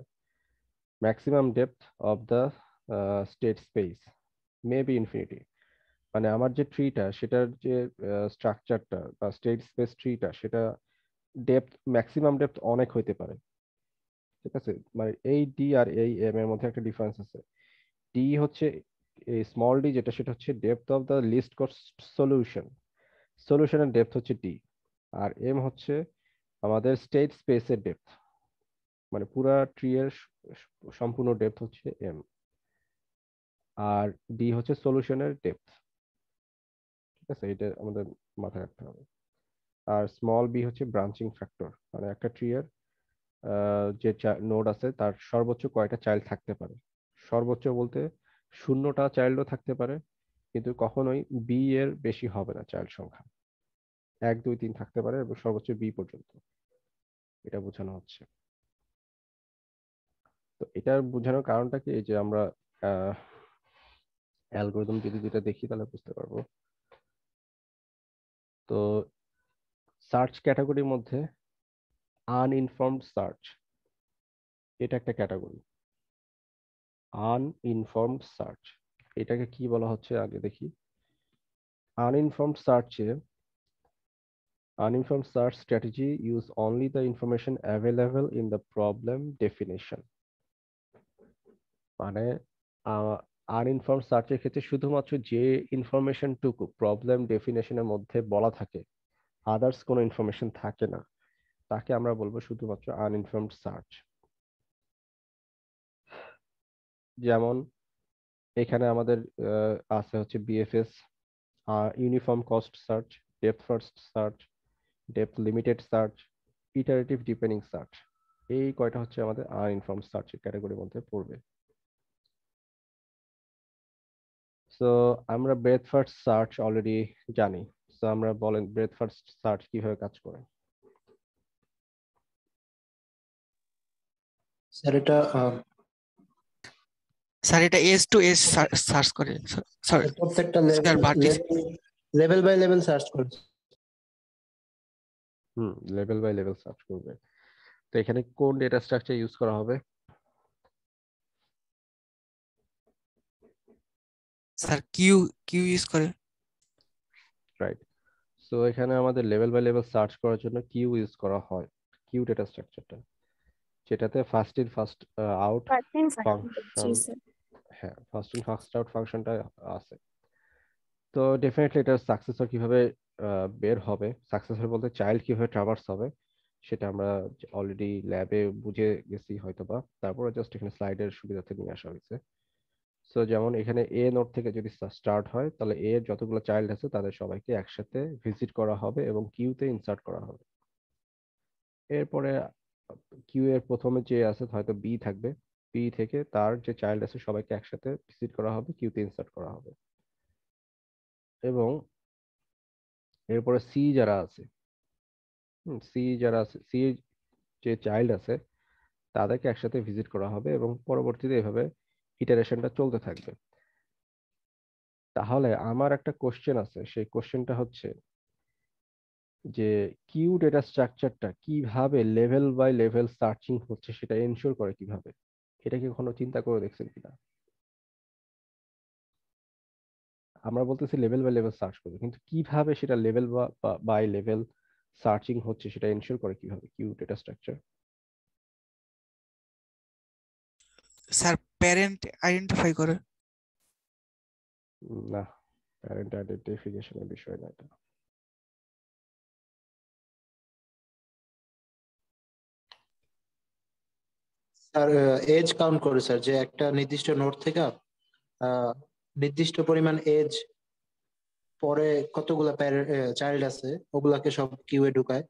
maximum depth of the state space may be infinity, মানে আমার যে ট্রিটা, সেটার যে স্ট্রাকচারটা বা স্টেট স্পেস ট্রিটা, সেটা ডেপথ, ম্যাক্সিমাম ডেপথ অনেক হইতে পারে। ঠিক আছে, মানে এই ডি আর এই এম এর মধ্যে একটা ডিফারেন্স আছে। ডি হচ্ছে এই স্মল ডি যেটা, সেটা হচ্ছে depth of the least cost solution, সলিউশনের ডেপথ হচ্ছে ডি। আর এম হচ্ছে আমাদের স্টেট স্পেসের ডেপথ, মানে পুরা ট্রি এর সম্পূর্ণ ডেপথ হচ্ছে এম। আর ডি হচ্ছে সলিউশনের ডেপথ। ঠিক আছে, এটা আমাদের মাথায় রাখতে হবে। আর স্মল বি হচ্ছে ব্রাঞ্চিং ফ্যাক্টর, মানে একটা ট্রি এর যে নোড আছে তার সর্বোচ্চ কয়টা চাইল্ড থাকতে পারে। সর্বোচ্চ বলতে শূন্যটা চাইল্ডও থাকতে পারে, কিন্তু কখনোই বি এর বেশি হবে না চাইল্ড সংখ্যা, 1 2 3 থাকতে পারে এবং সর্বোচ্চ বি পর্যন্ত, এটা বোঝানো হচ্ছে। তো এটা বোঝানোর কারণটা কি, এই যে আমরা অ্যালগোরিদম যদি যেটা দেখি তাহলে বুঝতে পারবো। তো সার্চ ক্যাটাগরির মধ্যে আনইনফর্মড সার্চ, এটা একটা ক্যাটাগরি। আনইনফর্মড সার্চ, এটাকে কি বলা হচ্ছে আগে দেখি। আনইনফর্মড সার্চে uninformed search strategy use only the information available in the problem definition, মানে আনইনফর্মড সার্চের ক্ষেত্রে শুধুমাত্র যে ইনফরমেশনটুকু প্রবলেম ডেফিনেশনের মধ্যে বলা থাকে, আদার্স কোনো ইনফরমেশন থাকে না, তাকে আমরা বলবো শুধুমাত্র আনইনফর্মড সার্চ। যেমন এখানে আমাদের আছে হচ্ছে BFS, uniform cost search, depth first search, depth limited search, iterative depending search. এই কয়টা হচ্ছে আমাদের আনইনফর্মড সার্চের ক্যাটাগরির মধ্যে পড়বে। সো আমরা ব্রেথ ফার্স্ট সার্চ অলরেডি জানি। সো আমরা বলেন ব্রেথ ফার্স্ট সার্চ কিভাবে কাজ করে। স্যার এটা স্যার এটা এস টু এস সার্চ করে, সরি প্রত্যেকটা sir vertices. Level by level search করছে। লেভেল বাই লেভেল সার্চ করবে। তো এখানে কোন ডেটা স্ট্রাকচার ইউজ করা হবে? স্যার কিউ কিউ ইউজ করে। রাইট। সো এখানে আমাদের লেভেল বাই লেভেল সার্চ করার জন্য কিউ ইউজ করা হয়, কিউ ডেটা স্ট্রাকচারটা, যেটাতে first in first out G function, sir. হ্যাঁ ফার্স্ট ইন ফার্স্ট আউট ফাংশনটা আছে। তো ডেফিনেটলি এটার সাকসেসর কিভাবে বের হবে, সাকসেসর বলতে চাইল্ড কিভাবে ট্রাভার্স হবে, সেটা আমরা অলরেডি ল্যাবে বুঝে গেছি হয়তোবা, তারপরে জাস্ট এখানে স্লাইডের সুবিধাতে নিয়ে আসা হয়েছে। সো যেমন এখানে এ নোড থেকে যদি স্টার্ট হয়, তাহলে এ এর যতগুলো চাইল্ড আছে তাদের সবাইকে একসাথে ভিজিট করা হবে এবং কিউতে ইনসার্ট করা হবে। এরপরে কিউ এর প্রথমে যে আছে হয়তো বি থাকবে, বি থেকে তার যে চাইল্ড আছে সবাইকে একসাথে ভিজিট করা হবে, কিউতে ইনসার্ট করা হবে। এবং এরপরে সি যারা আছে, সি যে চাইল্ড আছে তাদেরকে একসাথে ভিজিট করা হবে এবং পরবর্তীতে এভাবে ইটারেশনটা চলতে থাকবে। তাহলে আমার একটা কোশ্চেন আছে, সেই কোশ্চেনটা হচ্ছে যে কিউ ডেটা স্ট্রাকচারটা কিভাবে লেভেল বাই লেভেল সার্চিং হচ্ছে সেটা এনশিওর করে কিভাবে? এটা কি কখনো চিন্তা করে দেখছেন কিনা? আমরা বলতেছি লেভেল বাই লেভেল সার্চ করবে, কিন্তু কিভাবে সেটা লেভেল বাই লেভেল সার্চিং হচ্ছে সেটা এনশিওর করে কিভাবে queue data structure? Sir parent identify করে। না, প্যারেন্ট আইডেন্টিফিকেশনের বিষয় না এটা। স্যার এজ কাউন্ট করে স্যার, যে একটা নির্দিষ্ট নোড থেকে নির্দিষ্ট পরিমাণ এজ পরে কতগুলা চাইল্ড আছে ওগুলাকে সব কিউয়ে ঢুকায়।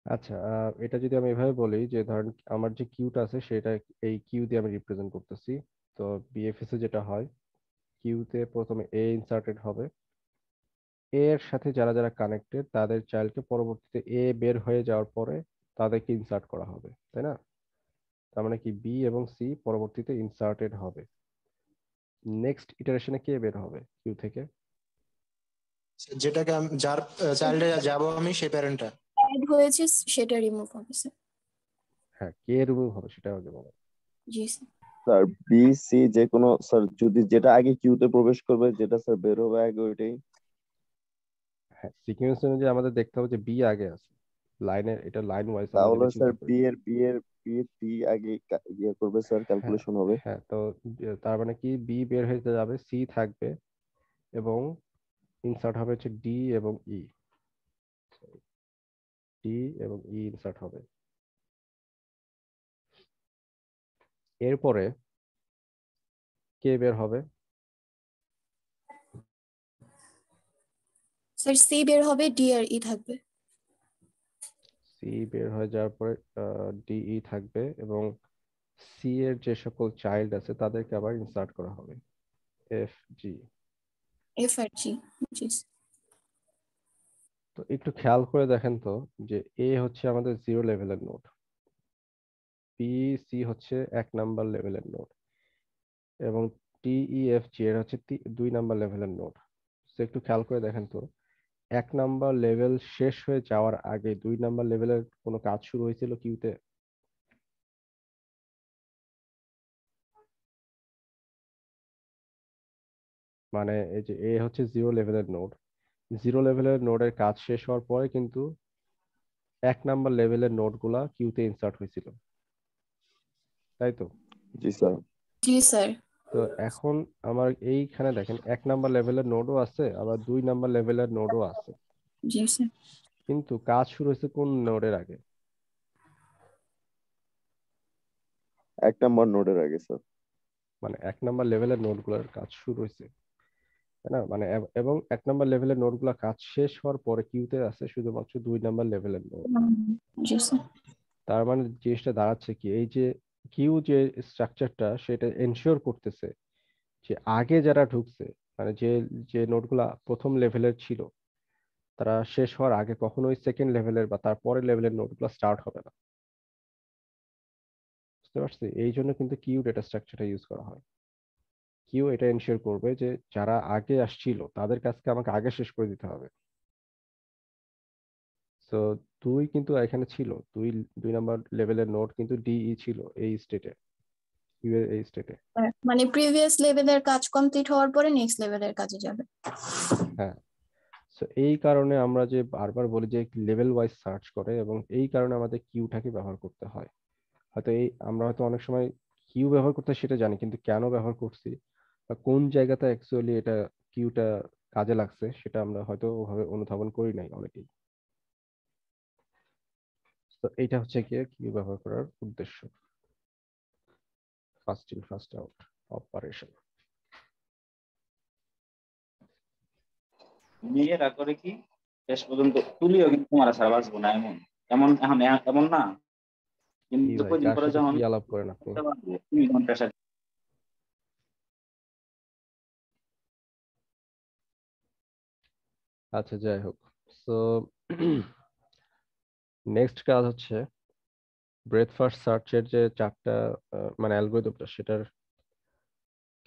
আচ্ছা, এটা যদি আমি এভাবে বলি যে ধরেন আমার যে কিউটা আছে সেটা এই কিউ দিয়ে আমি রিপ্রেজেন্ট করতেছি। তো বিএফএস এ যেটা হয়, কিউতে প্রথমে এ ইনসার্টেড হবে, এ এর সাথে যারা যারা কানেক্টেড তাদের চাইল্ডকে পরবর্তীতে এ বের হয়ে যাওয়ার পরে তাদেরকে ইনসার্ট করা হবে, তাই না? তার মানে কি বি এবং সি পরবর্তীতে ইনসার্টেড হবে। নেক্সট ইটারেশনে কে বের হবে কিউ থেকে? যেটাকে যার চাইল্ডে যাব আমি সেই প্যারেন্টটা। অ্যাড হয়েছে সেটা রিমুভ হবে স্যার। হ্যাঁ, কে রিমুভ হবে সেটা আগে বলো। জি স্যার। স্যার বি সি যে কোনো স্যার, যদি যেটা আগে কিউতে প্রবেশ করবে যেটা স্যার বের হবে আগে ওইটাই। হ্যাঁ, সিকোয়েন্স অনুযায়ী আমাদের দেখতে হবে যে বি আগে আছে লাইনের, এটা লাইন ওয়াইজ আমরা তাহলে যদি স্যার চিন্তা করি। বি এর সি আগে ইয়ে করবে স্যার, হ্যাঁ, ক্যালকুলেশন হবে। হ্যাঁ, তো তার মানে কি বি বের হয়ে যাবে, সি থাকবে এবং ইনসার্ট হবে হচ্ছে ডি এবং ই, ডি এবং ই ইনসার্ট হবে। এরপরে কে বের হবে? স্যার সি বের হবে, ডি আর ই থাকবে। সি বের হয়ে যাওয়ার পরে ডিই থাকবে এবং সি এর যে সকল চাইল্ড আছে তাদেরকে আবার ইনসার্ট করা হবে, এফ জি। এফ আর জি। জি স্যার। তো একটু খেয়াল করে দেখেন তো যে এ হচ্ছে আমাদের 0 লেভেলের নোড, বি সি হচ্ছে 1 নাম্বার লেভেলের নোড এবং টি ই এফ জি এর হচ্ছে 2 নাম্বার লেভেলের নোড। তো একটু খেয়াল করে দেখেন তো 1 নাম্বার লেভেল শেষ হয়ে যাওয়ার আগে 2 নাম্বার লেভেলের কোনো কাজ শুরু হয়েছিল কিউতে? মানে এই যে এ হচ্ছে 0 লেভেলের নোড, 0 লেভেলের নোডের কাজ শেষ হওয়ার পরে কিন্তু 1 নাম্বার লেভেলের নোড গুলা কিউতে ইনসার্ট হয়েছিল, তাই তো? জি স্যার। জি স্যার। তো এখন আমার এইখানে দেখেন 1 নাম্বার লেভেলের নোডও আছে আবার 2 নাম্বার লেভেলের নোডও আছে, জি স্যার। কিন্তু কাজ শুরু হয়েছে কোন নোডের আগে? 1 নাম্বার নোডের আগে স্যার। মানে 1 নাম্বার লেভেলের নোডগুলোর কাজ শুরু হয়েছে, তাই না? মানে এবং 1 নাম্বার লেভেলের নোডগুলো কাজ শেষ হওয়ার পরে কিউতে আছে শুধুমাত্র 2 নাম্বার লেভেলের নোড। জি স্যার। তার মানে জিনিসটা দাঁড়াচ্ছে কি, এই যে কিউ যে স্ট্রাকচারটা সেটা এনশিওর করতেছে যে আগে যারা ঢুকছে, মানে যে যে নোডগুলা প্রথম লেভেলের ছিল তারা শেষ হওয়ার আগে কখনোই সেকেন্ড লেভেলের বা তার পরের লেভেলের নোডগুলো স্টার্ট হবে না। বুঝতে পারছি? এই জন্য কিন্তু কিউ ডেটা স্ট্রাকচারটা ইউজ করা হয়। কিউ এটা এনশিওর করবে যে যারা আগে আসছিল তাদের কাজকে আমাকে আগে শেষ করে দিতে হবে। সো দুই কিন্তু এখানে ছিল, দুই নাম্বার লেভেলের নোড কিন্তু ডিই ছিল এই স্টেটে, কিউ এর এই স্টেটে। মানে প্রিভিয়াস লেভেলের কাজ কমপ্লিট হওয়ার পরে নেক্সট লেভেলের কাজে যাবে। হ্যাঁ, সো এই কারণে আমরা যে বারবার বলি যে লেভেল ওয়াইজ সার্চ করে, এবং এই কারণে আমাদের কিউটাকে ব্যবহার করতে হয়। হয়তো আমরা হয়তো অনেক সময় কিউ ব্যবহার করতে সেটা জানি, কিন্তু কেন ব্যবহার করছি বা কোন জায়গাতে অ্যাকচুয়ালি এটা কিউটা কাজে লাগছে সেটা আমরা হয়তো ওভাবে অনুধাবন করি নাই অনেকেই। তো এইটা হচ্ছে গিয়ে কিউ ব্যবহার করার উদ্দেশ্য, first in first out operation. মেয়েরা করে কি শেষ পর্যন্ত তুলিও কিন্তু তোমার ছাড়া বাঁচবো না, এমন এমন এখন এমন না, কি কিন্তু ভাই, কদিন কার পরে সাথে যখন কি আলাপ করেন আপনি? তুমি যখন pressure আচ্ছা, যাই হোক। সো নেক্সট কাজ হচ্ছে ব্রেথ ফার্স্ট সার্চের যে চারটা মানে অ্যালগরিদমটা, সেটার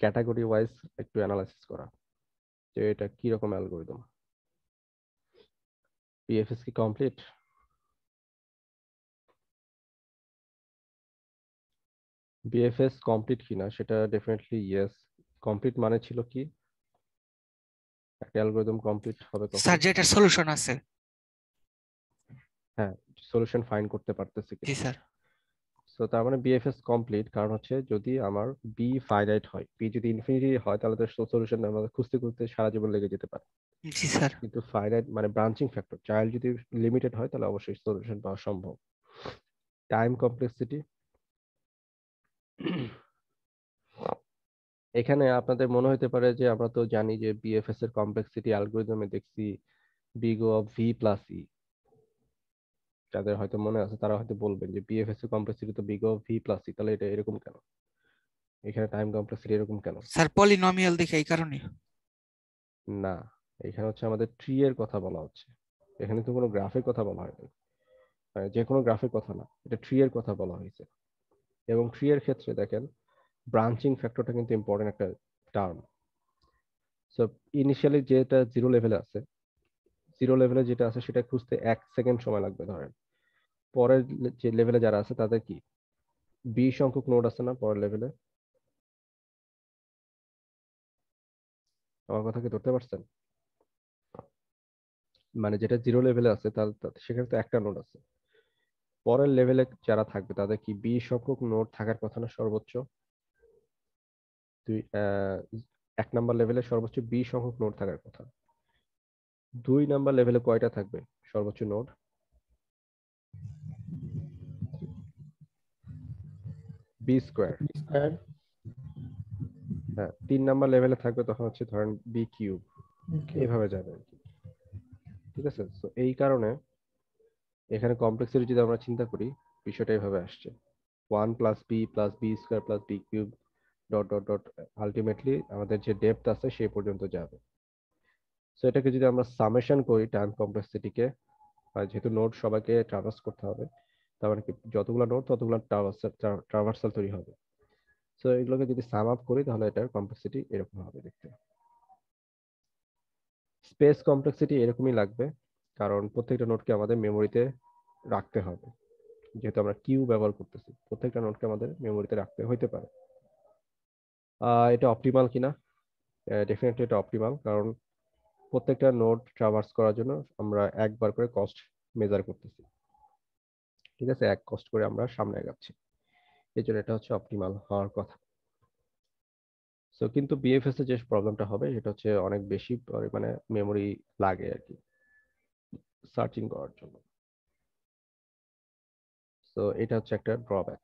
ক্যাটাগরি ওয়াইজ একটু অ্যানালাইসিস করা, যে এটা কি রকম অ্যালগরিদম। পিএফএস কি কমপ্লিট? বিএফএস কমপ্লিট কিনা সেটা ডেফিনেটলি ইয়েস। কমপ্লিট মানে ছিল কি, একটা অ্যালগরিদম কমপ্লিট হবে স্যার কখন? যেটা সলিউশন আছে। হ্যাঁ, সলিউশন ফাইন্ড করতে পারতেছি জি কিনা। স্যার। সো তার মানে বিএফএস কমপ্লিট, কারণ হচ্ছে যদি আমার বি ফাইনাইট হয়, বি যদি ইনফিনিটি হয় তাহলে তো সলিউশন আমাদের খুঁজতে খুঁজতে সারা জীবন লেগে যেতে পারে। জি স্যার। কিন্তু ফাইনাইট মানে ব্রাঞ্চিং ফ্যাক্টর, চাইল্ড যদি লিমিটেড হয় তাহলে অবশ্যই সলিউশন পাওয়া সম্ভব। টাইম কমপ্লেক্সিটি, এখানে আপনাদের মনে হতে পারে যে আমরা তো জানি যে বিএফএস এর কমপ্লেক্সিটি অ্যালগরিদমে দেখছি big of V plus E. যাদের হয়তো মনে আছে তারা হয়তো বলবেন যে বিএফএস এর কমপ্লেক্সিটি তো big of V plus E, তাহলে এটা এরকম কেন, এখানে টাইম কমপ্লেক্সিটি এরকম কেন? স্যার পলিনোমিয়াল দেখে এই কারণে। না, এখানে হচ্ছে আমাদের ট্রি এর কথা বলা হচ্ছে, এখানে তো কোনো গ্রাফের কথা বলা হয়নি, যে কোনো গ্রাফের কথা না, এটা ট্রি এর কথা বলা হয়েছে। এবং ট্রি এর ক্ষেত্রে দেখেন ব্রাঞ্চিং ফ্যাক্টরটা কিন্তু ইম্পর্টেন্ট একটা টার্ম। সো ইনিশিয়ালি যেটা জিরো লেভেলে আছে, জিরো লেভেলে যেটা আছে সেটা খুঁজতে 1 সেকেন্ড সময় লাগবে ধরেন। পরের যে লেভেলে যারা আছে তাদের কি 20 সংখ্যক নোড আছে না পরের লেভেলে? আমার কথা কি ধরতে পারছেন? মানে যেটা জিরো লেভেলে আছে তার সেখানে তো একটা নোড আছে। পরের লেভেলে যারা থাকবে তাদের কি 20 সংখ্যক নোড থাকার কথা না সর্বোচ্চ? দুই 1 নাম্বার লেভেলে সর্বোচ্চ 20 সংখ্যক নোড থাকার কথা। 2 নাম্বার লেভেলে কয়টা থাকবে সর্বোচ্চ নোড? B square. স্কয়ার। হ্যাঁ, 3 নাম্বার লেভেলে থাকবে তখন হচ্ছে ধরেন বি কিউব, এইভাবে যাবে আর কি। ঠিক আছে, তো এই কারণে এখানে কমপ্লেক্সিটি যদি আমরা চিন্তা করি বিষয়টা এইভাবে আসছে, 1 + b + b² + b³ dot dot dot ultimately আমাদের যে ডেপথ আছে সেই পর্যন্ত যাবে। সো এটাকে যদি আমরা সামেশন করি টাইম কমপ্লেক্সিটিকে, যেহেতু নোড সবাইকে ট্রাভার্স করতে হবে, তার মানে কি যতগুলো নোড ততগুলো ট্রাভার্সাল তৈরি হবে। সো এগুলোকে যদি সাম আপ করি তাহলে এটার কমপ্লেক্সিটি এরকম হবে দেখতে। স্পেস কমপ্লেক্সিটি এরকমই লাগবে, কারণ প্রত্যেকটা নোডকে আমাদের মেমোরিতে রাখতে হবে, যেহেতু আমরা কিউ ব্যবহার করতেছি প্রত্যেকটা নোডকে আমাদের মেমোরিতে রাখতে হইতে পারে। এটা অপটিমাল কিনা? ডেফিনেটলি এটা অপটিমাল, কারণ প্রত্যেকটা নোড ট্রাভার্স করার জন্য আমরা একবার করে কস্ট মেজার করতেছি। ঠিক আছে, এক কস্ট করে আমরা সামনে আগাচ্ছি, এই জন্য এটা হচ্ছে অপটিমাল হওয়ার কথা। সো কিন্তু বিএফএস এর যে প্রবলেমটা হবে সেটা হচ্ছে অনেক বেশি পরিমাণে মেমোরি লাগে আর কি সার্চিং করার জন্য। সো এটা হচ্ছে একটা ড্রব্যাক।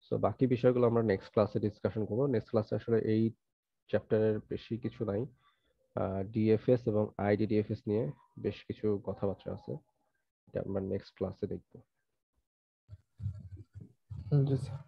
সো বাকি বিষয়গুলো আমরা নেক্সট ক্লাসে ডিসকাশন করবো। নেক্সট ক্লাসে আসলে এই চ্যাপ্টারের বেশি কিছু নাই, ডিএফএস এবং আইডিডিএফএস নিয়ে বেশ কিছু কথাবার্তা আছে, এটা আমরা নেক্সট ক্লাসে দেখবো। জি স্যার।